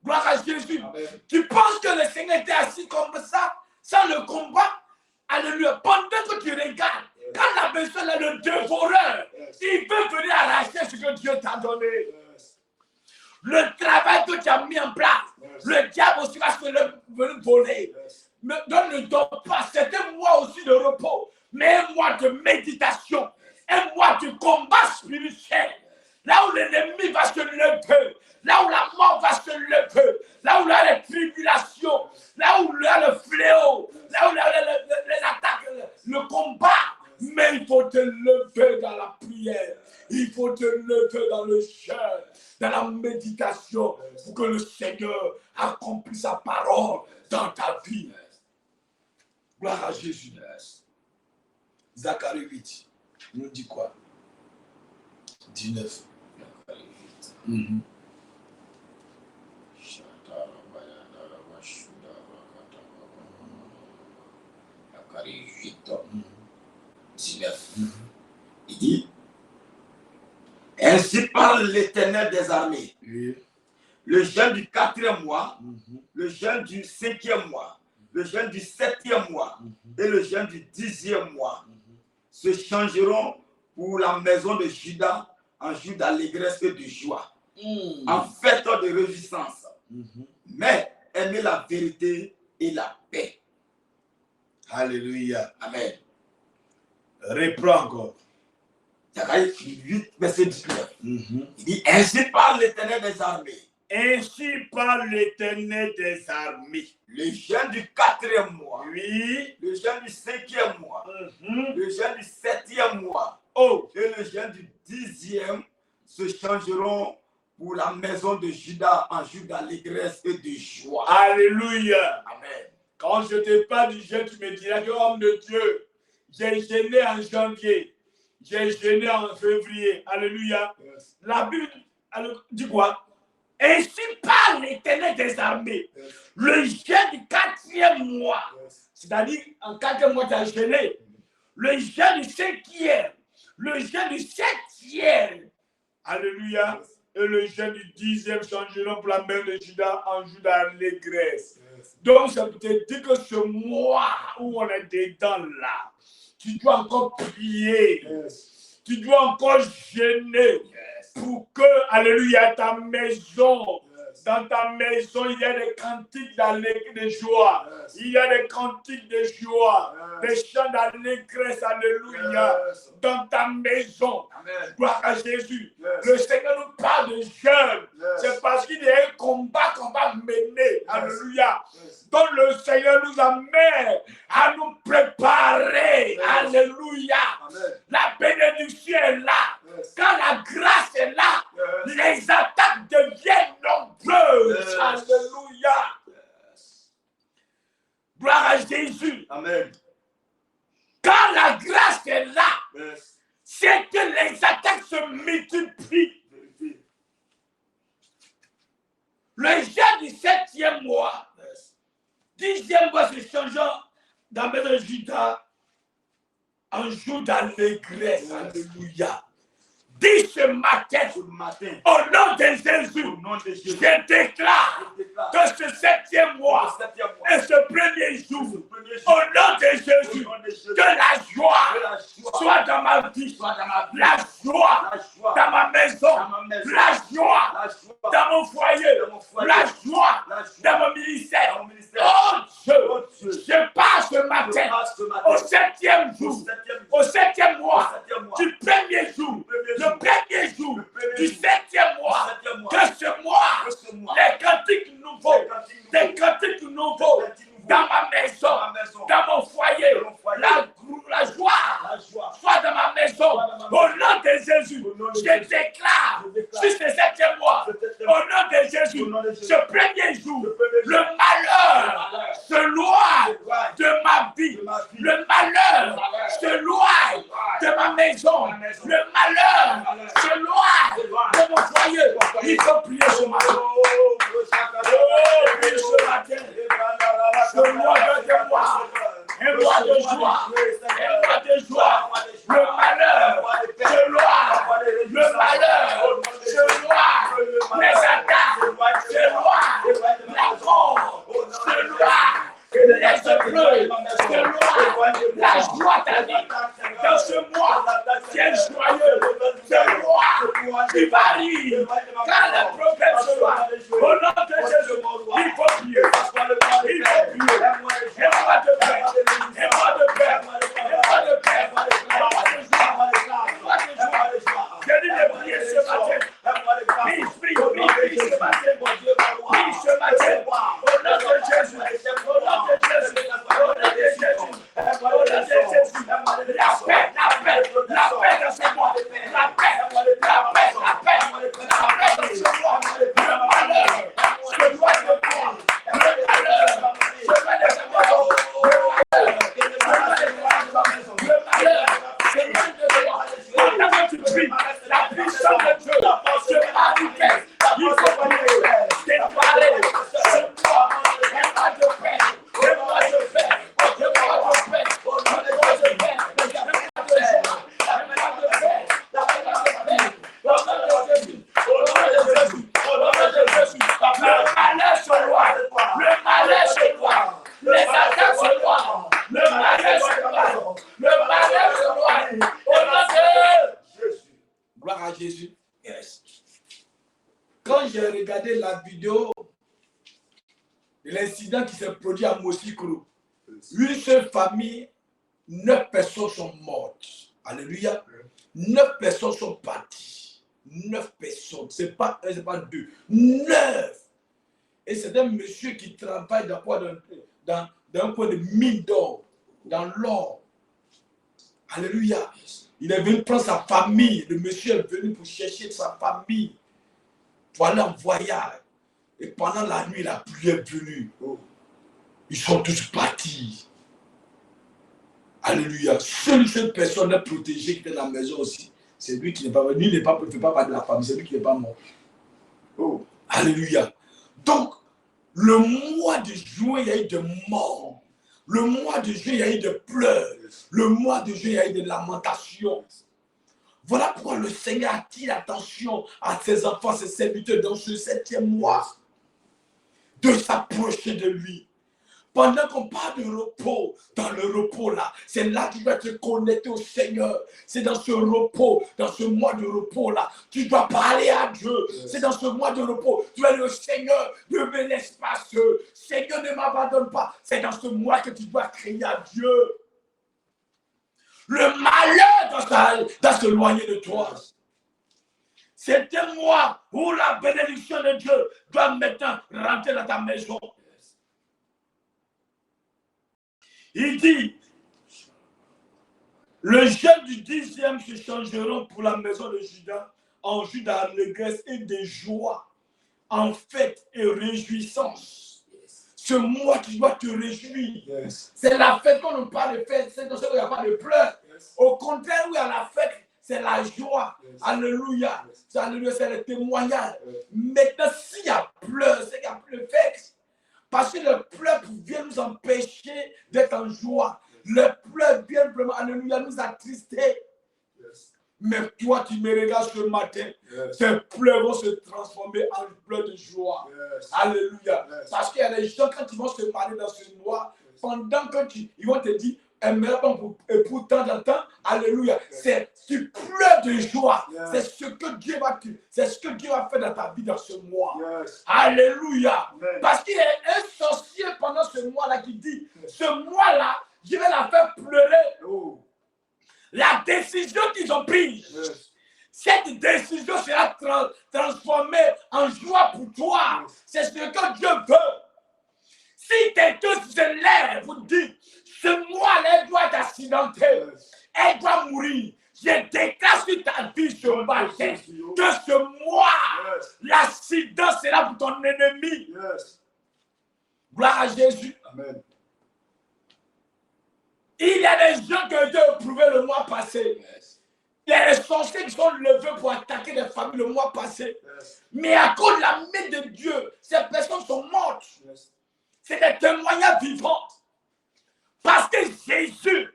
Gloire à Jésus. Tu penses que le Seigneur était assis comme ça, sans le combat? Alléluia. Pendant que tu regardes, quand la personne est le dévoreur, il veut venir arracher ce que Dieu t'a donné. Le travail que tu as mis en place, le diable aussi va se venir voler. Ne dors pas. C'est un mois aussi de repos, mais un mois de méditation, un mois de combat spirituel. Là où l'ennemi va se lever, là où la mort va se lever, là où il y a les tribulations, là où il y a le fléau, là où il y a les attaques, le combat. Mais il faut te lever dans la prière, il faut te lever dans le jeûne, dans la méditation, pour que le Seigneur accomplisse sa parole dans ta vie. Gloire à Jésus. Zacharie 8, nous dit quoi? 19. Zacharie 8, 19. Il dit, ainsi parle l'Éternel des armées. Le jeûne du 4e mois, le jeûne du 5e mois, le jeûne du 7e mois et le jeûne du 10e mois se changeront pour la maison de Juda en jour d'allégresse et de joie, en fête de réjouissance. Mais aimez la vérité et la paix. Alléluia. Amen. Reprends encore. Zacharie 8, verset 19. Il dit, ainsi parle l'Éternel des armées. Ainsi parle l'Éternel des armées. Le jeûne du 4e mois. Oui. Le jeûne du 5e mois. Le jeûne du 7e mois. Et le jeûne du 10e se changeront pour la maison de Juda en jour d'allégresse et de joie. Alléluia. Amen. Quand je te parle du jeûne, tu me diras que homme de Dieu, j'ai jeûné en janvier, j'ai jeûné en février. Alléluia. La Bible dit quoi? Ainsi parle l'Éternel des armées. Le jeûne du 4e mois, c'est-à-dire en 4e mois, tu as jeûné. Le jeûne du 5e, le jeûne du 7e. Alléluia. Et le jeûne du 10e changeront pour la main de Juda en jour d'allégresse. Donc, ça te dit que ce mois où on est dedans là, tu dois encore prier. Tu dois encore jeûner pour que, alléluia, ta maison, dans ta maison, il y a des cantiques de joie. Il y a des cantiques de joie, des chants d'allégresse, alléluia, dans ta maison. Gloire à Jésus. Le Seigneur nous parle de jeûne. C'est parce qu'il y a un combat qu'on va mener. Alléluia. Donc le Seigneur nous amène à nous préparer. Alléluia. La bénédiction est là. Quand la grâce est là, les attaques deviennent nombreuses. Alléluia. Gloire à Jésus. Amen. Quand la grâce est là, c'est que les attaques se multiplient. Le jeûne du 7e mois, 10e mois se changeant dans la maison de Juda en jour d'allégresse. Alléluia. Dis ce matin, au nom de Jésus, je déclare que ce 7e mois et ce premier jour, au nom de Jésus, que la joie soit dans ma vie, la joie dans ma maison, la joie dans mon foyer, la joie dans mon ministère. Oh Dieu, je passe ce matin au 7e jour, au 7e mois, du premier jour, le premier jour du 7e mois, que ce mois Jésus, ce premier jour, le malheur se loin de ma vie. Le malheur se loin de ma maison. Le malheur se loin de mon foyer. Il faut prier ce matin. Priez ce matin. Ce mois de moi. Un mois de joie. Un mois de joie. Le malheur se loin. Le malheur se loin. Les attaques se loin. La mort se loin. Les épreuves se loin. La joie ta vie. Dans ce mois, c'est joyeux. Ce mois qui varie. Quand les problèmes se loin. Au nom de Jésus, il faut prier. Il faut prier. Un mois de paix. Un mois de paix. Un mois de paix. Un mois de joie. Un mois de joie. Je dis de prier ce matin. Prie ce matin. Prie ce matin. Au nom de Jésus. Au nom de Jésus. Au nom de Jésus. Au nom de Jésus. La paix, la paix, la paix dans ce mois. La paix, la paix, la paix, la paix dans ce mois. Le malheur se doit de toi. Le malheur se doit de ta maison. Le malheur se doit de toi. Pendant que tu pries, la puissance de Dieu se manifeste. Il faut prier, déclarer ce mois, un mois de paix, un mois de paix, un mois de paix, un mois de paix, un mois de joie, un mois de paix, un mois de paix, au nom de Jésus, au nom de Jésus, au nom de Jésus. Le malheur se loin, le malheur se loin, les attaques se loin, le malheur se loin, le malheur se loin, au nom de Jésus. Gloire à Jésus. Yes. Quand j'ai regardé la vidéo de l'incident qui s'est produit à Mosikro, une seule famille, 9 personnes sont mortes. Alléluia. 9 personnes sont parties. 9 personnes. Ce n'est pas 1, ce n'est pas 2. 9. Et c'est un monsieur qui travaille dans un coin de mine d'or, dans l'or. Alléluia. Il est venu prendre sa famille. Le monsieur est venu pour chercher sa famille. Pour aller en voyage. Et pendant la nuit, la pluie est venue. Ils sont tous partis. Alléluia. Seule cette personne est protégée qui était dans la maison aussi. C'est lui qui n'est pas venu. Lui ne fait pas partie de la famille. C'est lui qui n'est pas mort. Oh. Alléluia. Donc, le mois de juin, il y a eu des morts. Le mois de juin, il y a eu des pleurs. Le mois de juin, il y a eu des lamentations. Voilà pourquoi le Seigneur attire l'attention à ses enfants, ses serviteurs dans ce 7e mois, de s'approcher de lui. Pendant qu'on parle de repos, dans le repos là, c'est là que tu dois te connecter au Seigneur. C'est dans ce repos, dans ce mois de repos là, tu dois parler à Dieu. C'est dans ce mois de repos, tu dois dire au Seigneur, ne me laisse pas seul. Seigneur, ne m'abandonne pas. C'est dans ce mois que tu dois crier à Dieu. Le malheur doit s'éloigner de toi. C'est un mois où la bénédiction de Dieu doit maintenant rentrer dans ta maison. Il dit, le jeûne du 10e se changeront pour la maison de Juda en jour d'allégresse et de joie, en fête et réjouissance. Ce mois, tu dois te réjouir. C'est la fête qu'on ne parle de fête, c'est dans ce qu'il n'y a pas de pleurs. Au contraire, où il y a la fête, c'est la joie. Alléluia. Alléluia, c'est le témoignage. Maintenant, s'il y a pleurs, c'est qu'il y a plus de fête. Parce que les pleurs viennent nous empêcher d'être en joie. Les pleurs viennent vraiment, alléluia, nous attrister. Mais toi, tu me regardes ce matin, ces pleurs vont se transformer en pleurs de joie. Alléluia. Parce qu'il y a des gens, quand ils vont se marier dans ce mois, pendant que ils vont te dire, et pour temps en temps, alléluia, tu pleures de joie. C'est ce que Dieu va faire dans ta vie dans ce mois. Alléluia. Parce qu'il y a un sorcier pendant ce mois-là qui dit, ce mois-là, je vais la faire pleurer. La décision qu'ils ont prise, cette décision sera transformée en joie pour toi. C'est ce que Dieu veut. Si quelqu'un se lève pour dire, ce mois-là, elle doit être accidentée, elle doit mourir. Je déclare sur ta vie ce matin que ce mois, l'accident sera pour ton ennemi. Yes. Gloire à Jésus. Amen. Il y a des gens qui ont été éprouvés le mois passé. Yes. Il y a des sorciers qui sont levés pour attaquer des familles le mois passé. Yes. Mais à cause de la main de Dieu, ces personnes sont mortes. Yes. C'est des témoignages vivants. Parce que Jésus,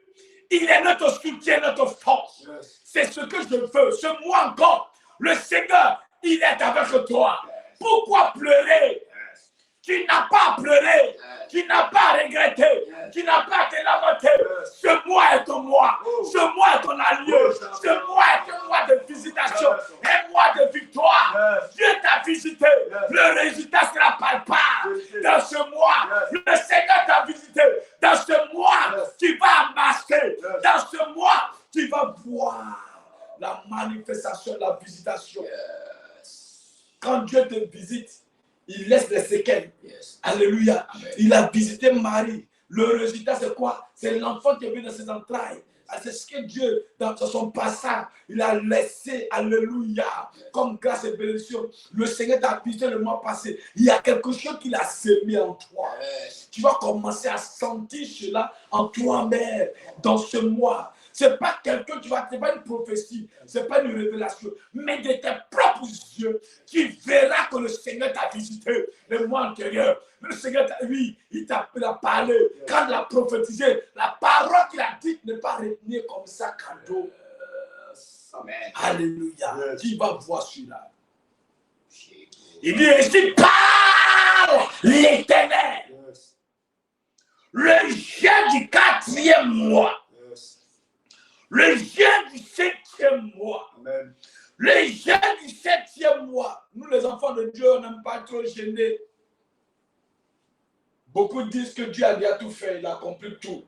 il est notre soutien, notre force. Yes. C'est ce que je veux. Ce mois encore, le Seigneur, il est avec toi. Yes. Pourquoi pleurer? Yes. Tu n'as pas à pleurer. Yes. Tu n'as pas à regretter. Yes. Tu n'as pas à te lamenter. Yes. Ce mois est ton mois. Oh. Ce mois est ton allié. Oh, Ce mois est un mois de visitation. Yes. Un mois de victoire. Yes. Dieu t'a visité. Yes. Le résultat sera palpable. Yes. Dans ce mois, Yes. le Seigneur t'a visité. Dans ce mois, Yes. tu vas marcher. Yes. Dans ce mois, tu vas voir la manifestation, la visitation. Yes. Quand Dieu te visite, il laisse des séquelles. Yes. Alléluia. Amen. Il a visité Marie. Le résultat, c'est quoi? C'est l'enfant qui est venu dans ses entrailles. Ah, c'est ce que Dieu, dans son passage, il a laissé. Alléluia. Comme grâce et bénédiction. Le Seigneur t'a visité le mois passé. Il y a quelque chose qu'il a semé en toi. Yes. Tu vas commencer à sentir cela en toi-même dans ce mois. Ce n'est pas quelqu'un, ce n'est pas une prophétie, ce n'est pas une révélation, mais de tes propres yeux, tu verras que le Seigneur t'a visité le mois antérieur. Le Seigneur, lui, il t'a parlé. Quand il a prophétisé, la parole qu'il a dite n'est pas retenue comme ça, cadeau. Amen. Alléluia. Yes. Tu vas voir celui-là. Il dit ainsi, parle l'Éternel. Yes. Le jeûne du 4e mois. Yes. Le jeûne du 7e mois. Amen. Le jeûne du 7e mois. Nous, les enfants de Dieu, on n'aime pas trop gêner. Beaucoup disent que Dieu a déjà tout fait, il a accompli tout.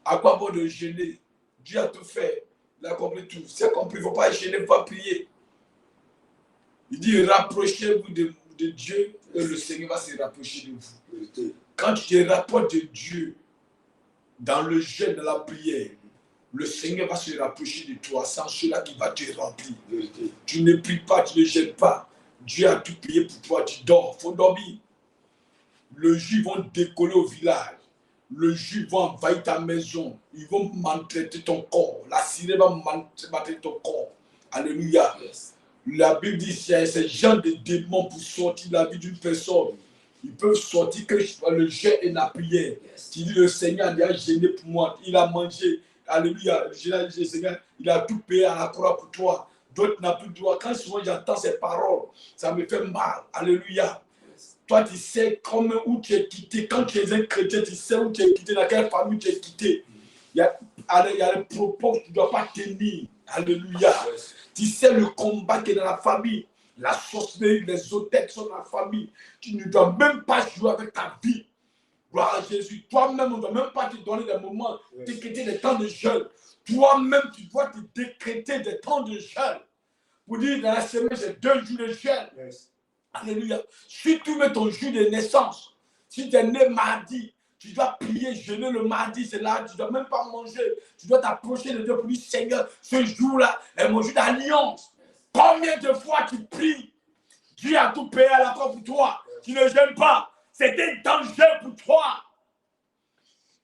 À quoi bon de gêner? Dieu a tout fait, il a accompli tout. C'est compris, il ne faut pas gêner, il faut pas prier. Il dit, rapprochez-vous de Dieu et le Seigneur va se rapprocher de vous. Quand tu te rapproches de Dieu, dans le jeûne, dans la prière, le Seigneur va se rapprocher de toi. Sans cela qui va te remplir. Tu ne pries pas, tu ne gênes pas. Dieu a tout payé pour toi, tu dors. Il faut dormir. Le jour, ils vont décoller au village. Le jour, ils vont envahir ta maison. Ils vont maltraiter ton corps. La sirène va maltraiter ton corps. Alléluia. Yes. La Bible dit que ces gens de démons pour sortir de la vie d'une personne. Ils peuvent sortir que le jeûne et la prière. Yes. Tu dis, le Seigneur a déjà gêné pour moi. Il a mangé. Alléluia. Le Seigneur, il a tout payé à la croix pour toi. D'autres n'ont plus de droit. Quand souvent j'entends ces paroles, ça me fait mal. Alléluia. Toi, tu sais où tu es quitté. Quand tu es un chrétien, tu sais où tu es quitté, dans quelle famille tu es quitté. Il y a les propos que tu ne dois pas tenir. Alléluia. Yes. Tu sais le combat qui est dans la famille. La sorcellerie, les hôtels qui sont dans la famille. Tu ne dois même pas jouer avec ta vie. Gloire à Jésus. Toi-même, on ne doit même pas te donner des moments, décréter des temps de jeûne. Toi-même, tu dois te décréter des temps de jeûne. Pour dire, dans la semaine, j'ai 2 jours de jeûne. Yes. Alléluia. Si tu mets ton jour de naissance, si tu es né mardi, tu dois prier, jeûner le mardi, c'est là, tu ne dois même pas manger. Tu dois t'approcher de Dieu pour dire, Seigneur, ce jour-là est mon jour d'alliance. Combien de fois tu pries? Dieu a tout payé à la croix pour toi. Tu ne jeûnes pas. C'est un danger pour toi.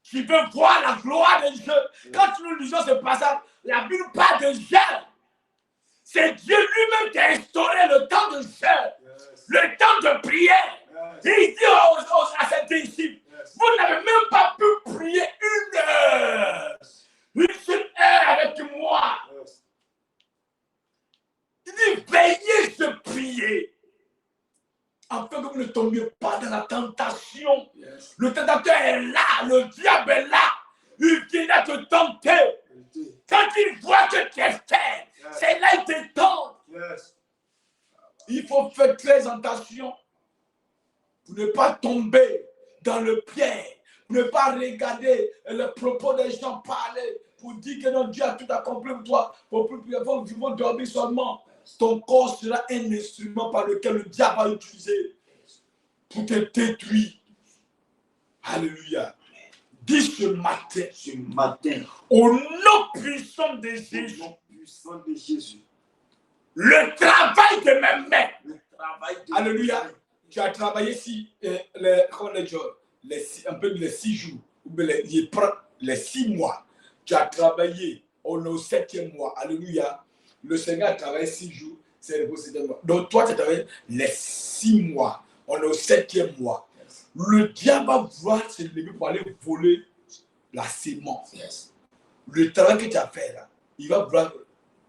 Tu veux voir la gloire de Dieu. Quand nous lisons ce passage, la Bible parle de jeûne. C'est Dieu lui-même qui a instauré le temps de jeûne, Yes. le temps de prière. Yes. Et il dit à ses disciples, Yes. vous n'avez même pas pu prier 1 heure. Une seule heure avec moi. Yes. Il dit, veillez de prier. Afin que vous ne tombiez pas dans la tentation. Yes. Le tentateur est là, le diable est là. Il vient te tenter. Quand il voit que tu es faible, c'est là qu'il te tente. Yes. Il faut faire très attention pour ne pas tomber dans le piège, pour ne pas regarder les propos des gens parler, pour dire que non, Dieu a tout accompli pour toi, pour plus tu vas dormir seulement. Ton corps sera un instrument par lequel le diable va utiliser pour te détruire. Alléluia. Dis ce matin, au nom puissant de Jésus, le travail de mes mains, Le travail de alléluia, tu as travaillé un peu les 6 jours, ou les 6 mois, tu as travaillé, on est au 7e mois, alléluia. Le Seigneur a travaillé 6 jours, c'est le 7e mois. Donc toi, tu as travaillé les 6 mois, on est au 7e mois. Le diable va vouloir se lever pour aller voler la sémence. Le travail que tu as fait là, il va vouloir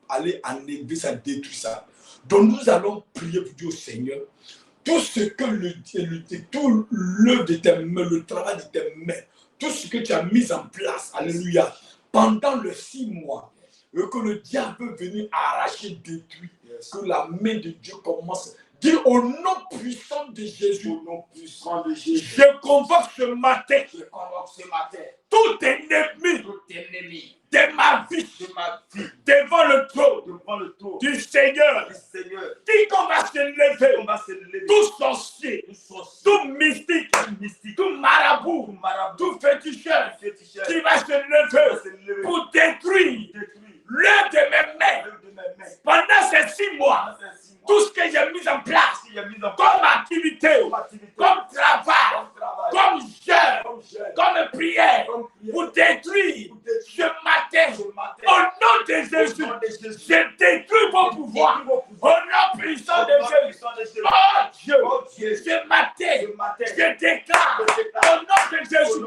aller enlever ça, détruire ça. Donc nous allons prier pour Dieu au Seigneur. Tout ce que tout l'œuvre de tes mains, le travail de tes mains, tout ce que tu as mis en place, alléluia, pendant les 6 mois, que le diable peut venir arracher, détruire, que la main de Dieu commence. Dis au nom puissant de Jésus. Au nom puissant de Jésus. Je convoque ce matin. Je convoque ce matin. Tout ennemi. Tout ennemi. De ma vie. Devant le trône. Du Seigneur. Qui va se lever. Tout sorcier. Tout mystique. Tout marabout. Tout féticheur. Qui va se lever. Pour détruire. L'œuvre de mes mains. Pendant ces 6 mois. Tout ce que j'ai mis en place, comme activité, comme travail, comme jeûne, comme prière, pour détruire ce matin, au nom de Jésus, je détruis vos pouvoirs, au nom puissant de Jésus. Oh Dieu, ce matin, je déclare, au nom de Jésus,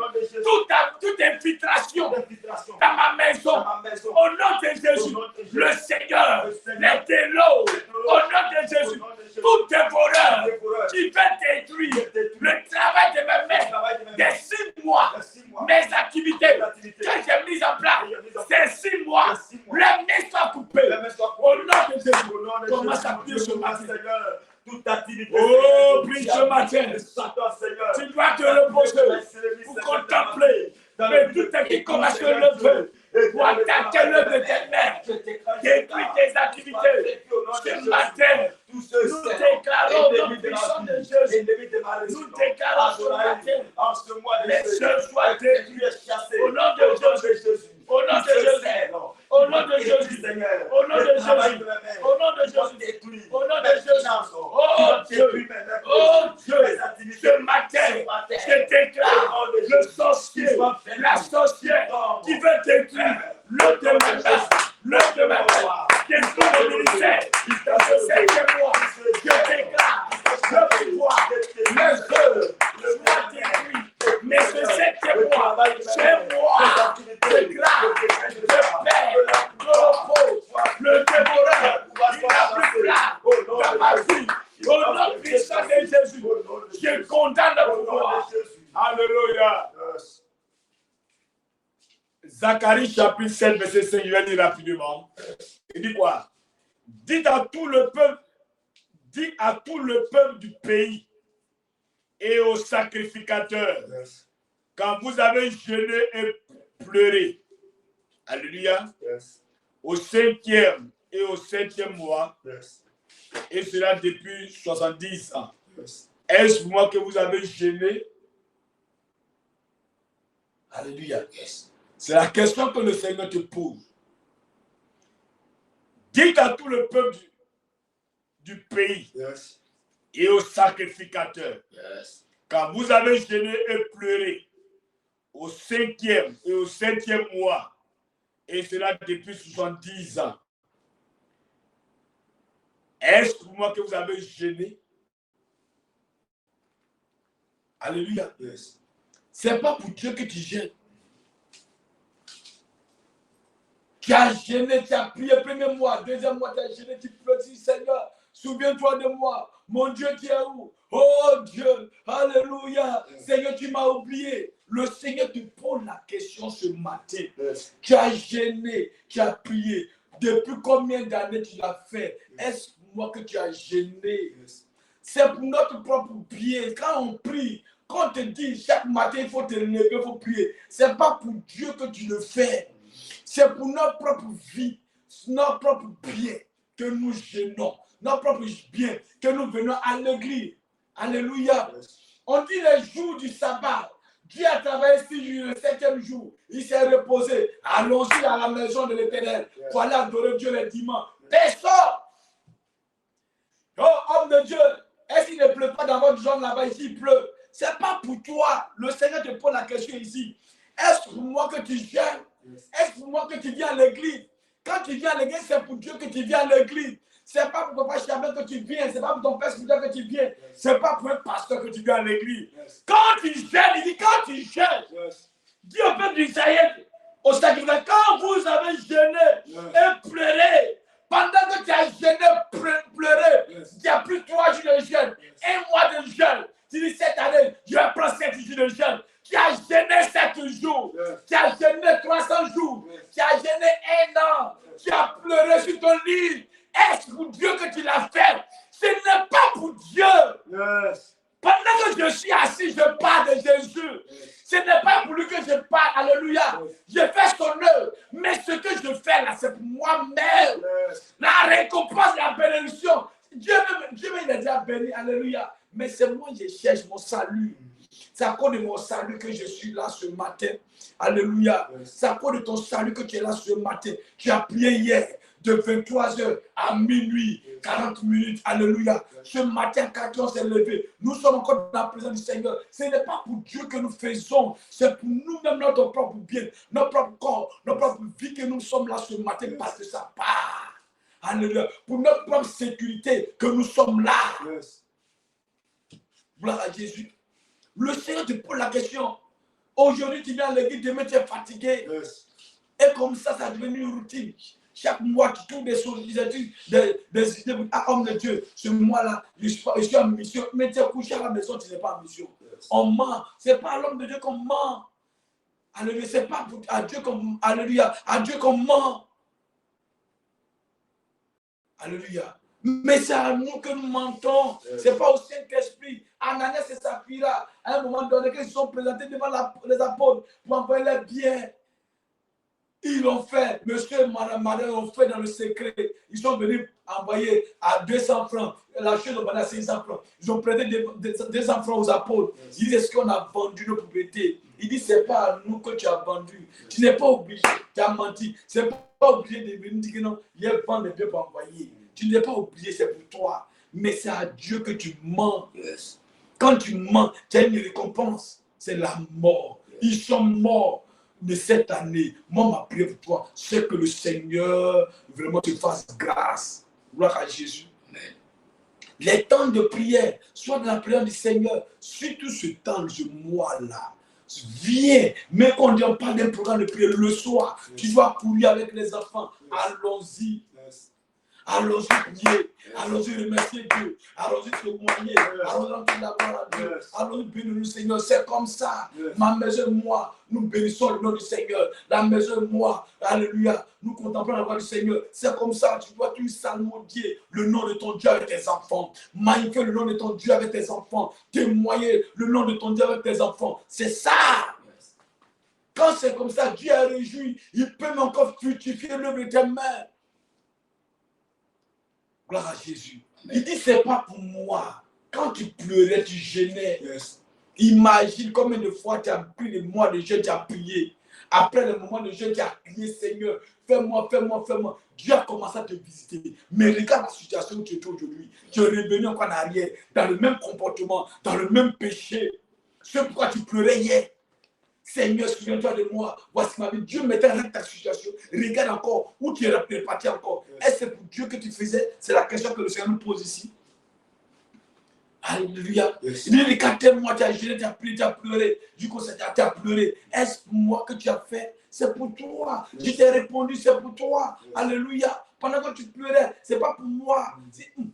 toute infiltration dans ma maison, au nom de Jésus, le Seigneur, les télos, au nom de Jésus, tout dévoreur qui veut détruire le travail de mes mains des 6 mois, mes activités que j'ai mises en place, ces 6 mois, les mains sont coupées. Au nom de Jésus, commence à prier ce matin. Toute activité. Oh, prie ce matin. Tu dois te reposer pour contempler. Mais tout ce qui commence à se lever pour attaquer l'œuvre de tes mains, détruire tes activités. Ce matin, nous déclarons au nom puissant de Jésus. Nous déclarons ce matin. Les cieux soient détruits. Au nom de Jésus. Au nom de Jésus. Au nom de Jésus. Au nom de Jésus. Au nom de Jésus. Au nom de Jésus. Oh Dieu. Oh Dieu. Ce matin, je déclare le sorcier, la sorcière qui veut détruire l'œuvre de ma main, l'œuvre de ma main, détruire le ministère dans ce 7e mois. Je déclare le pouvoir, les œuvres, le mois détruit. Mais ce 7e mois, c'est moi, de grâce, de paix, de repos, le dévoreur, il n'a plus place dans ma vie. Au nom puissant de Jésus, je condamne le pouvoir. Alléluia. Zacharie chapitre 7, verset 5, je vais lire rapidement. Il dit quoi? Dites à tout le peuple du pays et aux sacrificateurs, quand vous avez jeûné et pleuré, alléluia, au 5e et au 7e mois, et cela depuis 70 ans. Est-ce pour moi que vous avez jeûné? Alléluia. C'est la question que le Seigneur te pose. Dites à tout le peuple du pays et aux sacrificateurs, quand vous avez jeûné et pleuré au 5e et au 7e mois, et cela depuis 70 ans, est-ce pour moi que vous avez jeûné? Alléluia. Ce n'est pas pour Dieu que tu jeûnes. Tu as jeûné, tu as prié, premier mois, deuxième mois, tu as jeûné, tu pleures, Seigneur, souviens-toi de moi. Mon Dieu, tu es où? Oh Dieu, alléluia. Seigneur, tu m'as oublié. Le Seigneur te pose la question ce matin. Tu as jeûné, tu as prié. Depuis combien d'années tu l'as fait? Est-ce moi que tu as jeûné? C'est pour notre propre bien. Quand on prie, quand on te dit chaque matin, il faut te lever, il faut prier. Ce n'est pas pour Dieu que tu le fais. C'est pour notre propre vie, notre propre bien que nous jeûnons. Notre propre bien que nous venons à l'église. Alléluia. On dit les jours du sabbat. Dieu a travaillé 6 jours, le 7e jour. Il s'est reposé. Allons-y à la maison de l'Éternel pour aller adorer Dieu le dimanche. Personne. Oh, homme de Dieu, Est-ce qu'il ne pleut pas dans votre zone là-bas? Ici, il pleut. Ce n'est pas pour toi. Le Seigneur te pose la question ici. Est-ce pour moi que tu gênes? Est-ce pour moi que tu viens à l'église? Quand tu viens à l'église, c'est pour Dieu que tu viens à l'église. Ce n'est pas pour Papa Chabin que tu viens. Ce n'est pas pour ton père spirituel que tu viens. Ce n'est pas pour un pasteur que tu viens à l'église. Quand tu gênes, il dit quand tu gênes, dis au peuple d'Israël, au sacrifice, quand vous avez gêné et pleuré, pendant que tu as gêné, pleuré, il y a plus 3 jours de jeûne, 1 mois de jeûne. Tu dis cette année, je vais prendre 7 jours de jeûne. Tu as gêné 7 jours, tu as gêné 300 jours, tu as gêné 1 an, tu as pleuré sur ton lit. Est-ce pour Dieu que tu l'as fait? Ce n'est pas pour Dieu. Pendant que je suis assis, je parle de Jésus. Ce n'est pas pour lui que je parle. Alléluia. Je fais son œuvre. Mais ce que je fais là, c'est pour moi-même. La récompense, la bénédiction. Dieu il a déjà béni. Alléluia. Mais c'est moi qui cherche mon salut. C'est à cause de mon salut que je suis là ce matin. Alléluia. C'est à cause de ton salut que tu es là ce matin. Tu as prié hier de 23h à minuit, 40 minutes. Alléluia. Ce matin, quand on s'est levé, nous sommes encore dans la présence du Seigneur. Ce n'est pas pour Dieu que nous faisons. C'est pour nous-mêmes, notre propre bien, notre propre corps, notre propre vie que nous sommes là ce matin parce que ça part. Alléluia. Pour notre propre sécurité que nous sommes là. Gloire à Jésus. Le Seigneur te pose la question. Aujourd'hui, tu viens à l'église, demain, tu es fatigué. Et comme ça a devenu une routine. Chaque mois, tu trouves des sollicitudes, des idées. Ah, homme de Dieu, ce mois-là, je suis en mission. Mais tu es couché à la maison, tu n'es pas en mission. On ment. Ce n'est pas à l'homme de Dieu qu'on ment. Alléluia. Ce n'est pas à Dieu qu'on Alléluia. À Dieu qu'on ment. Alléluia. Mais c'est à nous que nous mentons. Ce n'est pas au Saint-Esprit. Ananias et Saphira, à un moment donné, qu'ils sont présentés devant les apôtres pour envoyer les biens. Ils l'ont fait, monsieur et madame l'ont fait dans le secret. Ils sont venus envoyer à 200 francs. La chose est à 500 francs. Ils ont prêté 200 francs aux apôtres. Ils disent, est-ce qu'on a vendu nos propriétés? Ils disent, ce n'est pas à nous que tu as vendu. Tu n'es pas obligé, tu as menti. Tu n'es pas obligé de venir dire que non, il y a vendre des biens pour envoyer. Tu n'es pas obligé, c'est pour toi. Mais c'est à Dieu que tu mens. Quand tu mens, tu as une récompense. C'est la mort. Ils sont morts. De cette année, moi, ma prière pour toi, c'est que le Seigneur vraiment te fasse grâce. Gloire à Jésus. Les temps de prière, soit dans la prière du Seigneur, surtout ce temps de ce mois-là, viens, mais qu'on ne parle d'un programme de prière le soir, tu dois courir avec les enfants, allons-y. Allons-y prier, allons-y remercier Dieu, allons-y témoigner, allons-y rendre la gloire à Dieu, allons-y bénir le Seigneur. C'est comme ça. Ma maison et moi, nous bénissons le nom du Seigneur. La maison et moi, alléluia, nous contemplons la gloire du Seigneur. C'est comme ça. Tu dois tout salmodier le nom de ton Dieu avec tes enfants. Magnifier le nom de ton Dieu avec tes enfants. Témoigner le nom de ton Dieu avec tes enfants. C'est ça. Quand c'est comme ça, Dieu est réjoui. Il peut même encore fructifier l'œuvre de tes mains. Gloire à Jésus. Il dit, c'est pas pour moi. Quand tu pleurais, tu gênais. Imagine combien de fois tu as pris les mois de jeûne, tu as prié. Après le moment de jeûne, tu as crié, Seigneur, fais-moi, fais-moi, fais-moi. Dieu a commencé à te visiter. Mais regarde la situation où tu es aujourd'hui. Tu es revenu encore en arrière, dans le même comportement, dans le même péché. C'est pourquoi tu pleurais hier. Seigneur, souviens-toi de moi. Voici ma vie. Dieu mettait en ta situation. Regarde encore où tu es reparti encore. Est-ce que c'est pour Dieu que tu faisais? C'est la question que le Seigneur nous pose ici. Alléluia. Il dit, quand moi, tu as gêné, tu as prié, tu as pleuré. Du coup, tu as pleuré. Est-ce pour moi que tu as fait? C'est pour toi. Je t'ai répondu, c'est pour toi. Alléluia. Pendant que tu pleurais, ce n'est pas pour moi.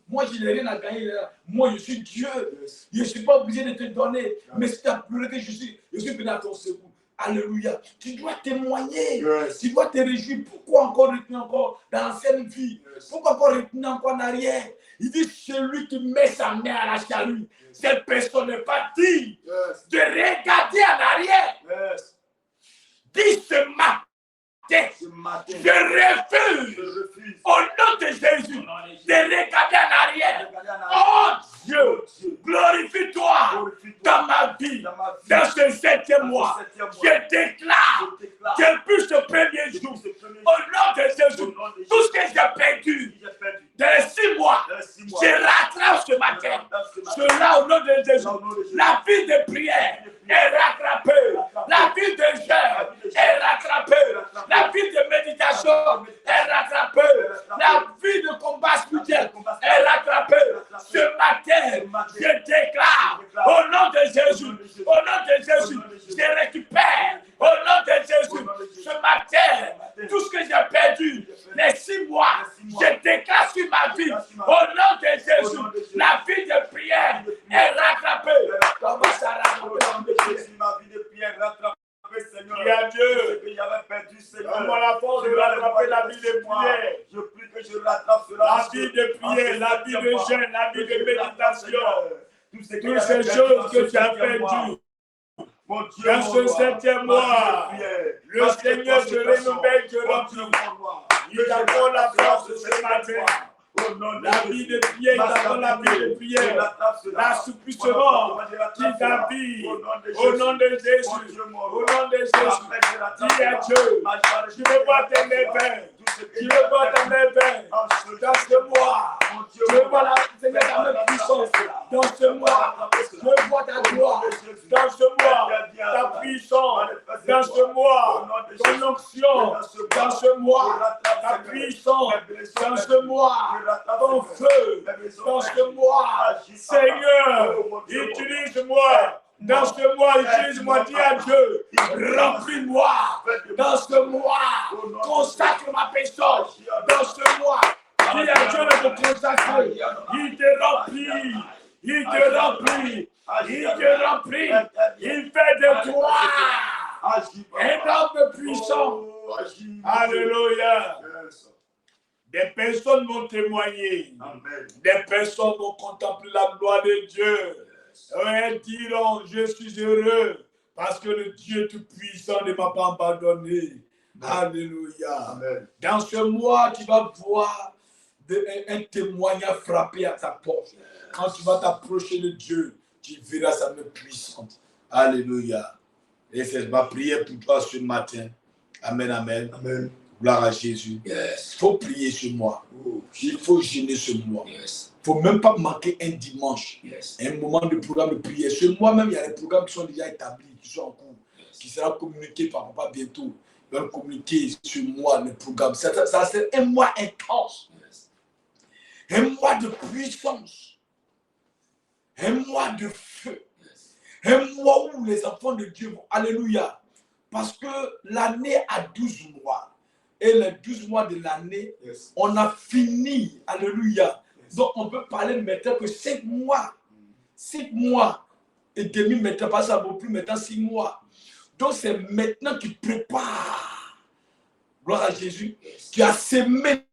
Moi, je n'ai rien à gagner. Moi, je suis Dieu. Je ne suis pas obligé de te donner. Mais si tu as pleuré que je suis venu à ton secours. Alléluia. Tu dois témoigner. Tu dois te réjouir. Pourquoi encore retenir encore dans l'ancienne vie? Pourquoi encore retenir encore en arrière? Il dit, celui qui met sa main à la chaloupe, cette personne n'est pas digne de regarder en arrière. Dis ce matin. Je refuse au nom de Jésus de regarder en arrière. Oh Dieu, glorifie-toi dans ma vie, dans ce 7e mois. Je déclare depuis ce premier jour, au nom de Jésus, tout ce que j'ai perdu dans les 6 mois, je rattrape ce matin. de Jésus, la vie de prière est rattrapée. La vie de jeûne est rattrapée. La vie de méditation est rattrapée. La vie de combat spirituel est rattrapée. Ce matin, je déclare au nom de Jésus, au nom de Jésus, je récupère au nom de Jésus. Ce matin, tout ce que j'ai perdu, les 6 mois, je déclare sur ma vie, au nom de Jésus, la vie de prière est rattrapée. Comment ça ma vie de prière rattrapée, Seigneur. Il y a Dieu. Ce que j'avais perdu, Seigneur. Donne-moi la force de rattraper la vie de prière. Je prie que je rattrape cela. La vie de prière, la vie de jeûne, la vie de méditation. Toutes ces choses que tu as perdues. Dans ce 7e mois, le Seigneur se renouvelle, te remplit. Il t'accorde la force ce matin. La vie de prière, il t'accorde la vie de prière. L'assouplissement qui t'habille. Au nom de Jésus. Au nom de Jésus. Dis à Dieu, je veux voir tes merveilles. Je veux voir ta merveille dans ce mois. Je veux voir ta même puissance dans ce mois. Je veux voir ta gloire dans ce mois. Ta puissance dans ce mois. Ton onction dans ce mois. Ta puissance dans ce mois. Ton feu dans ce mois. Seigneur, utilise-moi. Dans ce mois, utilise-moi, dis à Dieu, remplis-moi dans ce mois, consacre ma personne dans ce mois, dis à Dieu de te consacrer, il te remplit, il te remplit, il te remplit, il fait de toi un homme puissant. Alléluia. Des personnes vont témoigner, des personnes vont contempler la gloire de Dieu. Elles diront, je suis heureux parce que le Dieu Tout-Puissant ne m'a pas abandonné. Alléluia. Amen. Dans ce mois, tu vas voir un témoignage frapper à ta porte. Quand tu vas t'approcher de Dieu, tu verras sa main puissante. Alléluia. Et c'est ma prière pour toi ce matin. Amen, amen. Amen. Gloire à Jésus. Yes. Il faut prier ce mois. Il faut jeûner ce mois. Yes. Il ne faut même pas manquer un dimanche, un moment de programme de prière. Ce mois même, il y a des programmes qui sont déjà établis, qui sont en cours, qui seront communiqués par papa bientôt. Ils vont communiquer ce mois, le programme. Ça c'est un mois intense. Un mois de puissance. Un mois de feu. Un mois où les enfants de Dieu vont. Alléluia. Parce que l'année a 12 mois. Et les 12 mois de l'année, on a fini. Alléluia. Donc, on peut parler maintenant que 5 mois. 5 mois et demi maintenant, pas ça vaut plus maintenant 6 mois. Donc, c'est maintenant que tu prépares. Gloire à Jésus. Tu as semé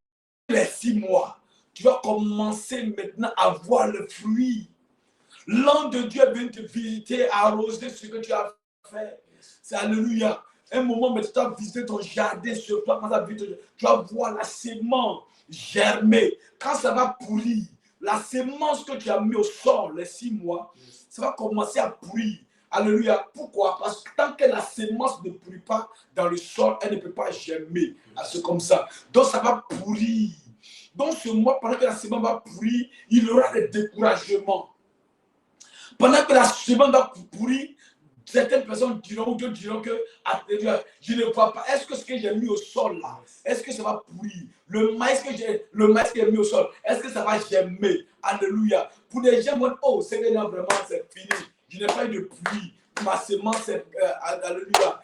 les 6 mois. Tu vas commencer maintenant à voir le fruit. L'ange de Dieu vient te visiter, arroser ce que tu as fait. C'est alléluia. Un moment, mais tu vas visiter ton jardin sur toi. Tu vas voir la sémence germer. Quand ça va pourrir, la sémence que tu as mis au sol les 6 mois, ça va commencer à pourrir. Alléluia. Pourquoi? Parce que tant que la sémence ne pourrit pas dans le sol, elle ne peut pas germer. C'est comme ça. Donc ça va pourrir. Donc ce mois, pendant que la sémence va pourrir, il y aura des découragements. Pendant que la sémence va pourrir, certaines personnes diront, ou d'autres diront que je ne vois pas. Est-ce que ce que j'ai mis au sol là, est-ce que ça va pourrir? Le maïs que j'ai mis au sol, est-ce que ça va germer? Alléluia. Pour les gens, oh, c'est vraiment c'est fini. Je n'ai pas eu de pluie. Ma sémence, alléluia.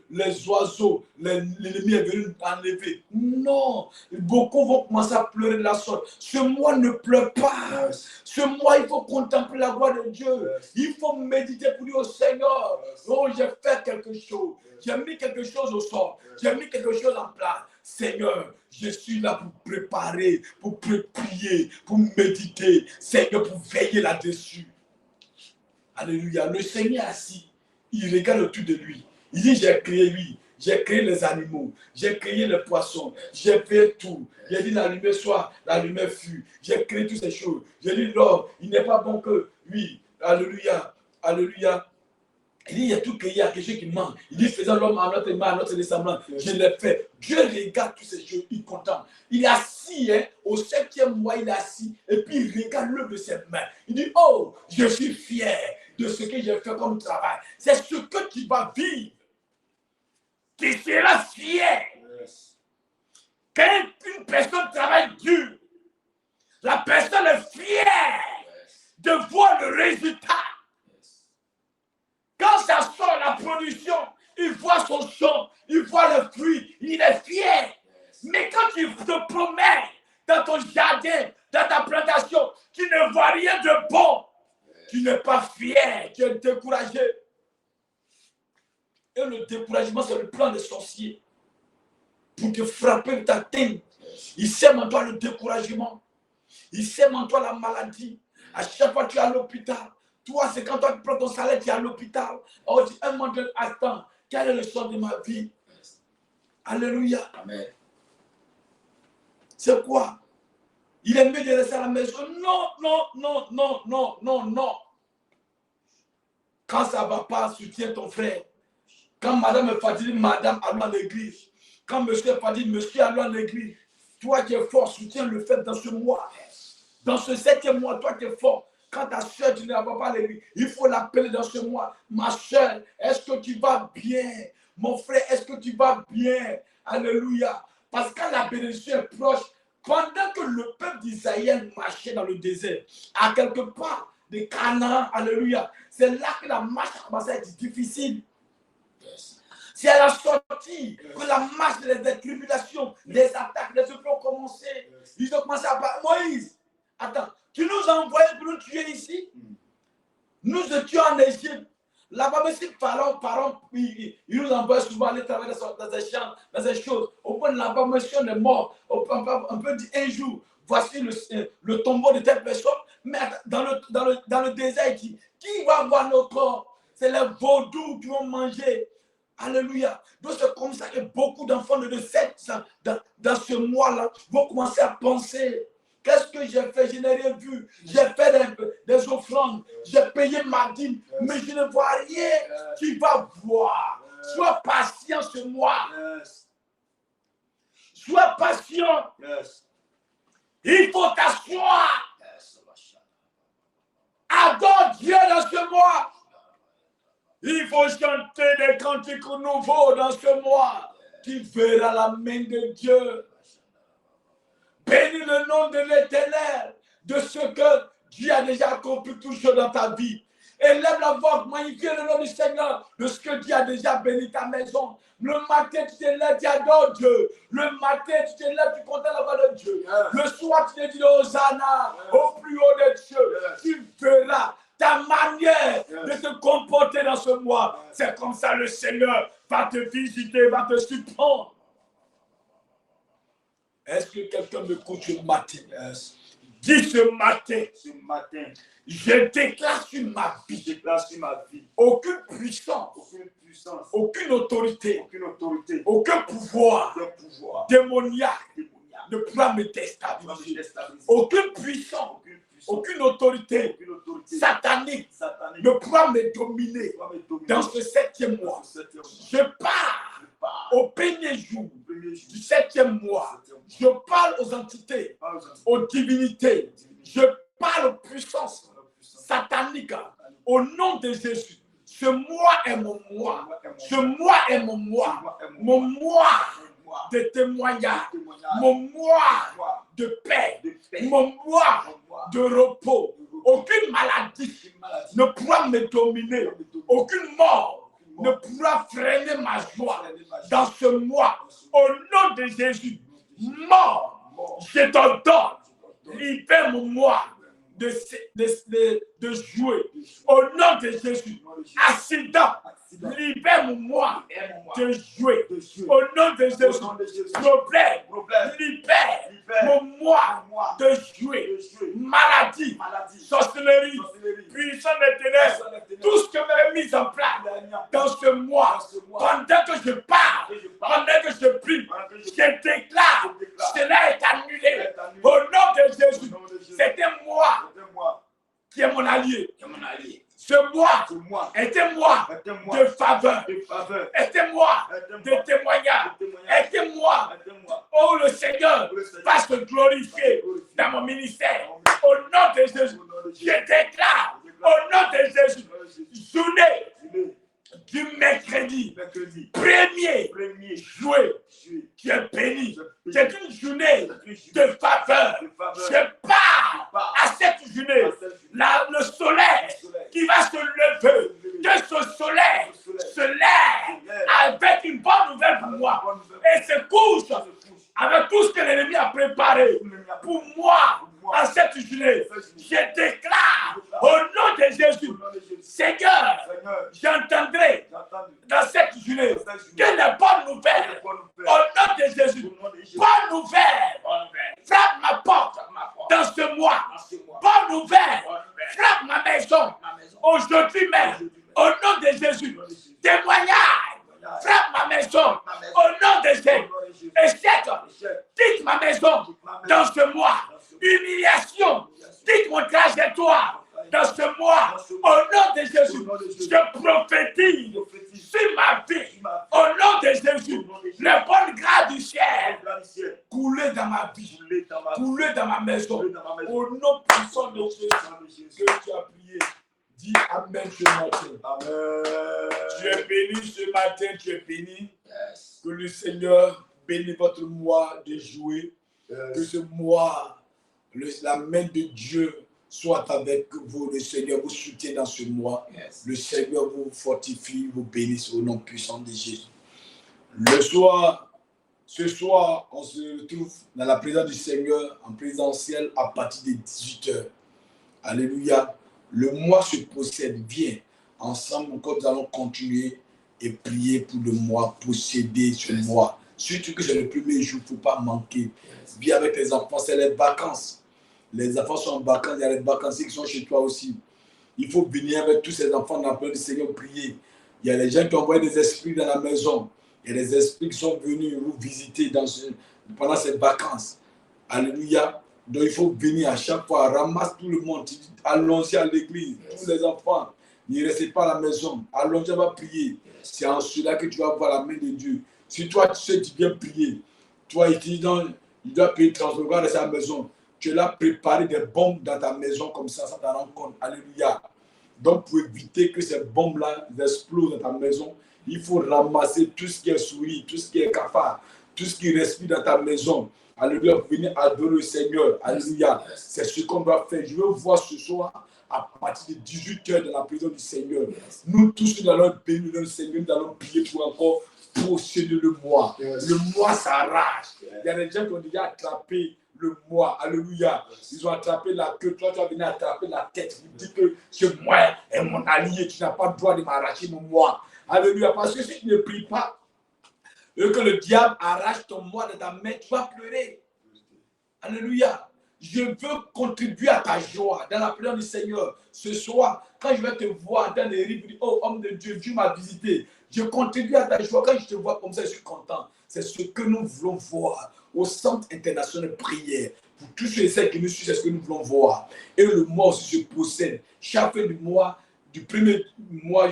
Les oiseaux, l'ennemi est venu enlever. Non. Beaucoup vont commencer à pleurer de la sorte. Ce mois ne pleure pas. Ce mois, il faut contempler la gloire de Dieu. Il faut méditer pour dire au Seigneur, oh, j'ai fait quelque chose. J'ai mis quelque chose au sol. J'ai mis quelque chose en place. Seigneur, je suis là pour préparer, pour prier, pour méditer. Seigneur, pour veiller là-dessus. Alléluia. Le Seigneur assis, il regarde autour de lui. Il dit, j'ai créé lui. J'ai créé les animaux. J'ai créé les poissons. J'ai fait tout. J'ai dit, la lumière soit, la lumière fut. J'ai créé toutes ces choses. J'ai dit, l'homme, il n'est pas bon que lui. Alléluia. Alléluia. Il dit, il y a tout qu'il y a quelque chose qui manque. Il dit, faisons l'homme à notre image, à notre ressemblance. Je l'ai fait. Dieu regarde tous ces choses, il est content. Il est assis, hein, au 7e mois, il est assis, et puis il regarde l'œuvre de ses mains. Il dit, oh, je suis fier de ce que j'ai fait comme travail. C'est ce que tu vas vivre. Tu seras fier. Quand une personne travaille dur, la personne est fière de voir le résultat. Quand ça sort la production, il voit son champ, il voit le fruit, il est fier. Mais quand tu te promènes dans ton jardin, dans ta plantation, tu ne vois rien de bon, tu n'es pas fier, tu es découragé. Et le découragement, c'est le plan des sorciers. Pour te frapper, t'atteindre. Il sème en toi le découragement. Il sème en toi la maladie. À chaque fois que tu es à l'hôpital, toi, c'est quand toi tu prends ton salaire, tu es à l'hôpital. Oh, tu un moment de attends, quel est le sort de ma vie? Alléluia. Amen. C'est quoi? Il est mieux de rester à la maison. Non, non, non, non, non, non, non. Quand ça ne va pas, soutiens ton frère. Quand madame est fatiguée, madame, allons à l'église. Quand monsieur est fatigué, monsieur, allons à l'église. Toi qui es fort, soutiens le fait dans ce mois. Dans ce 7e mois, toi qui es fort. Quand ta soeur, tu ne la vois pas à l'église, il faut l'appeler dans ce mois. Ma soeur, est-ce que tu vas bien? Mon frère, est-ce que tu vas bien? Alléluia. Parce que quand la bénédiction est proche, pendant que le peuple d'Israël marchait dans le désert, à quelque part de Canaan, alléluia, c'est là que la marche a commencé à être difficile. C'est à la sortie que la marche des tribulations, des attaques, les œuvres ont commencé. Ils ont commencé à parler. Moïse, attends, tu nous as envoyés pour nous tuer ici? Nous étions en Égypte. Là-bas, mais si Pharaon, il nous envoie souvent aller travailler dans des champs, dans des choses. Au point de là-bas, monsieur, on est mort. On peut dire un jour, voici le tombeau de telle personne. Mais dans le désert, qui va voir nos corps? C'est les vaudous qui vont manger. Alléluia. Donc c'est comme ça que beaucoup d'enfants de 7 ans, dans ce mois-là, vont commencer à penser. Qu'est-ce que j'ai fait? Je n'ai rien vu. J'ai fait des offrandes. J'ai payé ma dîme. Mais je ne vois rien. Tu vas voir. Sois patient ce mois. Sois patient. Il faut t'asseoir. Adore Dieu dans ce mois. Il faut chanter des cantiques nouveaux dans ce mois. Tu verras la main de Dieu. Bénis le nom de l'Éternel, de ce que Dieu a déjà accompli toujours dans ta vie. Élève la voix, magnifie le nom du Seigneur, de ce que Dieu a déjà béni ta maison. Le matin, tu te lèves, tu adores Dieu. Le matin, tu te lèves, tu contemples la voix de Dieu. Le soir, tu te dis Hosanna, au plus haut de Dieu. Tu verras ta manière de te comporter dans ce mois. C'est comme ça le Seigneur va te visiter, va te surprendre. Est-ce que quelqu'un me coach ce matin? Dis ce matin, je déclare sur ma vie, aucune puissance, aucune autorité, aucun pouvoir démoniaque ne pourra me déstabiliser. Aucune puissance, aucune autorité satanique ne pourra me dominer dans ce 7e mois. Je pars au premier jour du 7e mois. Je parle aux entités, aux divinités. Je parle aux puissances sataniques au nom de Jésus. Ce mois est mon mois. Ce mois est mon mois. Mon mois de témoignage. Mon mois de paix. Mon mois de repos. Aucune maladie ne pourra me dominer. Aucune mort ne pourra freiner ma joie dans ce mois. Au nom de Jésus, mort, je t'ordonne, libère mon mois de jouer. Au nom de Jésus, accident, libère mon mois de jouer. Au nom de Jésus, problème, libère mon mois de jouer. Maladie, sorcellerie, puissance des ténèbres, tout ce que m'avait mis en place dans ce mois, pendant que je parle, pendant que je prie, je déclare, cela est annulé. Au nom de Jésus, c'est un mois qui est mon allié. Ce mois est un mois de faveur. Est un mois de témoignage. Est un mois où le Seigneur va se glorifier dans mon ministère. Au nom de Jésus, je déclare, au nom de Jésus, journée du mercredi, 1er juillet, tu es béni. C'est une journée de faveur. Je pars à cette journée. Là, le soleil qui va se lever, que ce soleil se lève avec une bonne nouvelle pour moi et se couche avec tout ce que l'ennemi a préparé pour moi en cette journée. Je déclare au nom de Jésus, Seigneur, j'entendrai dans cette journée que les bonnes nouvelles, au nom de Jésus, bonne nouvelle, frappe ma porte dans ce mois. Bonne nouvelle, frappe ma maison aujourd'hui même, au nom de Jésus. Témoignage, frappe ma maison au nom de Jésus. Échec, quitte ma maison dans ce mois. Humiliation, quitte mon trajectoire dans ce mois. Au nom de Jésus, je prophétise sur ma vie. Au nom de Jésus, le bon grâce du ciel couler dans ma vie, couler dans ma maison. Au nom puissant de Jésus que tu as prié. Dis Amen ce matin. Amen. Tu es béni ce matin, tu es béni. Yes. Que le Seigneur bénisse votre mois de juillet. Yes. Que ce mois, la main de Dieu soit avec vous. Le Seigneur vous soutient dans ce mois. Yes. Le Seigneur vous fortifie, vous bénisse au nom puissant de Jésus. Ce soir, on se retrouve dans la présence du Seigneur en présentiel à partir de 18h. Alléluia. Le mois se possède. Viens ensemble, encore nous allons continuer et prier pour le mois, posséder ce mois. Surtout que c'est le premier jour, il ne faut pas manquer. Viens avec tes enfants, c'est les vacances. Les enfants sont en vacances, il y a les vacanciers qui sont chez toi aussi. Il faut venir avec tous ces enfants dans le nom du Seigneur prier. Il y a les gens qui ont envoyé des esprits dans la maison. Il y a des esprits qui sont venus vous visiter pendant ces vacances. Alléluia. Donc il faut venir à chaque fois, ramasse tout le monde, allons-y à l'église, tous les enfants, ne restez pas à la maison, allons-y, on va prier. C'est en cela que tu vas voir la main de Dieu. Si toi tu sais, tu viens prier, toi étudiant, il doit payer transport de sa maison, tu l'as préparé des bombes dans ta maison comme ça t'en rend compte. Alléluia. Donc pour éviter que ces bombes-là explosent dans ta maison, il faut ramasser tout ce qui est souris, tout ce qui est cafard, tout ce qui respire dans ta maison. Alléluia, venir adorer le Seigneur. Alléluia. C'est ce qu'on doit faire. Je veux voir ce soir à partir de 18h dans la présence du Seigneur. Nous tous, nous allons bénir le Seigneur, nous allons prier pour encore posséder le mois. Le mois s'arrache. Il y a des gens qui ont déjà attrapé le mois. Alléluia. Ils ont attrapé la queue. Toi, tu vas venir attraper la tête. Il dit que ce mois est mon allié. Tu n'as pas le droit de m'arracher mon mois. Alléluia. Parce que si tu ne pries pas, et que le diable arrache ton mois de ta main, tu vas pleurer. Alléluia. Je veux contribuer à ta joie dans la prière du Seigneur. Ce soir, quand je vais te voir dans les rives, oh homme de Dieu, Dieu m'a visité. Je contribue à ta joie. Quand je te vois comme ça, je suis content. C'est ce que nous voulons voir au Centre international de prière. Pour tous ceux et celles qui nous suivent, c'est ce que nous voulons voir. Et le mois aussi se possède. Chaque fin du mois, du premier mois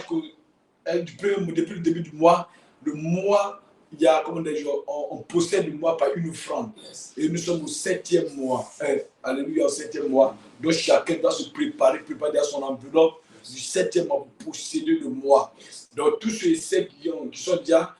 depuis le début du mois, le mois, il y a, comment dire, on possède le mois par une offrande. Yes. Et nous sommes au 7e mois. Alléluia, au 7e mois. Donc chacun doit se préparer à son enveloppe du 7e mois pour posséder le mois. Yes. Donc tous ceux et celles qui sont déjà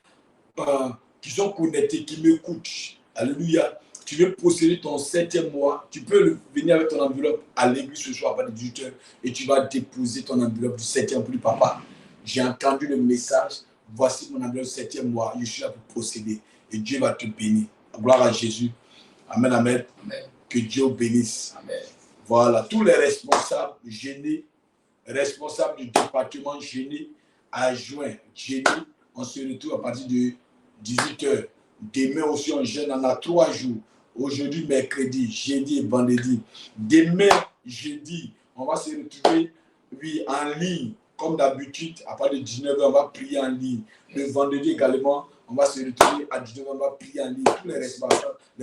qui sont connectés, qui m'écoutent. Alléluia. Tu veux posséder ton 7e mois, tu peux venir avec ton enveloppe à l'église ce soir à partir de 18h et tu vas déposer ton enveloppe du 7e pour lui, papa. J'ai entendu le message. Voici mon enveloppe 7e mois, je suis là pour posséder. Et Dieu va te bénir. Gloire à Jésus. Amen, amen. Amen. Que Dieu bénisse. Amen. Voilà, tous les responsables gênés, responsables du département gêné, adjoints gênés, on se retrouve à partir de 18h. Demain aussi, on gêne, on a 3 jours. Aujourd'hui, mercredi, jeudi et vendredi. Demain, jeudi, on va se retrouver en ligne. Comme d'habitude, à partir de 19h, on va prier en ligne. Le vendredi également, on va se retrouver à 19h, on va prier en ligne. Tous les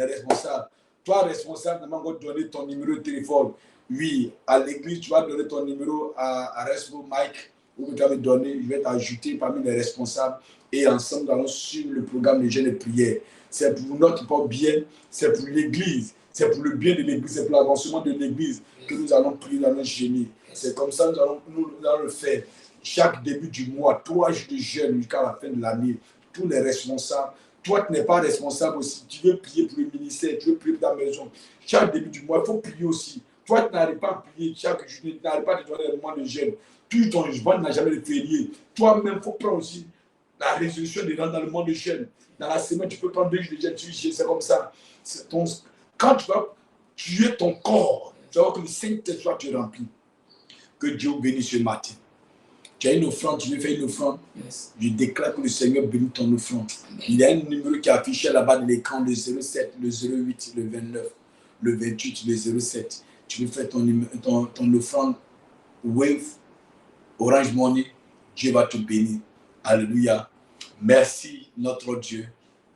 responsables. Toi, responsable, on va te donner ton numéro de téléphone. Oui, à l'église, tu vas donner ton numéro à Respo Mike, ou tu vas me donner, je vais t'ajouter parmi les responsables et ensemble, nous allons suivre le programme de jeûne et prière. C'est pour notre propre bien, c'est pour l'église, c'est pour le bien de l'église, c'est pour l'avancement de l'église que nous allons prier, nous allons gémir. C'est comme ça que nous allons le faire. Chaque début du mois, 3 jours de jeûne jusqu'à la fin de l'année, tous les responsables. Toi, tu n'es pas responsable aussi. Tu veux prier pour le ministère, tu veux prier pour ta maison. Chaque début du mois, il faut prier aussi. Toi, tu n'arrives pas à prier chaque jour, tu n'arrives pas à te donner le mois de jeûne. Tout ton ventre n'a jamais de férié. Toi-même, il faut prendre aussi la résolution de rentrer dans le mois de jeûne. Dans la semaine, tu peux prendre 2 jours de jeûne, c'est comme ça. Quand tu vas tuer ton corps, tu vas voir que le Saint-Esprit te remplit. Que Dieu bénisse ce matin. Tu as une offrande, tu veux faire une offrande. Yes. Je déclare que le Seigneur bénit ton offrande. Il y a un numéro qui est affiché là-bas de l'écran, le 07, le 08, le 29, le 28, le 07. Tu veux faire ton offrande Wave, Orange Money, Dieu va te bénir. Alléluia. Merci notre Dieu.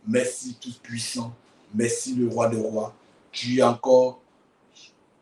Merci Tout-Puissant. Merci le Roi des Rois. Tu as encore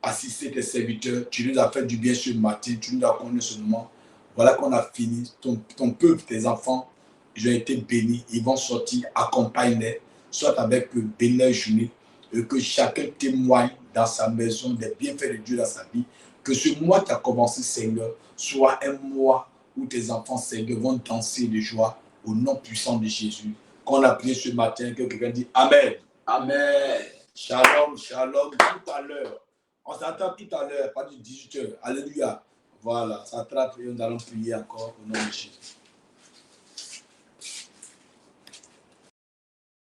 assisté tes serviteurs. Tu nous as fait du bien ce matin. Tu nous as connu ce moment. Voilà qu'on a fini. Ton peuple, tes enfants, ils ont été bénis. Ils vont sortir, accompagner, soit avec béni leur journée, et que chacun témoigne dans sa maison des bienfaits de Dieu dans sa vie. Que ce mois qui a commencé, Seigneur, soit un mois où tes enfants, Seigneur, vont danser de joie au nom puissant de Jésus. Qu'on a prié ce matin, que quelqu'un dit Amen. Amen. Shalom, shalom, tout à l'heure. On s'attend tout à l'heure, pas du 18h. Alléluia. Voilà, ça attrape et nous allons prier encore au nom de Jésus.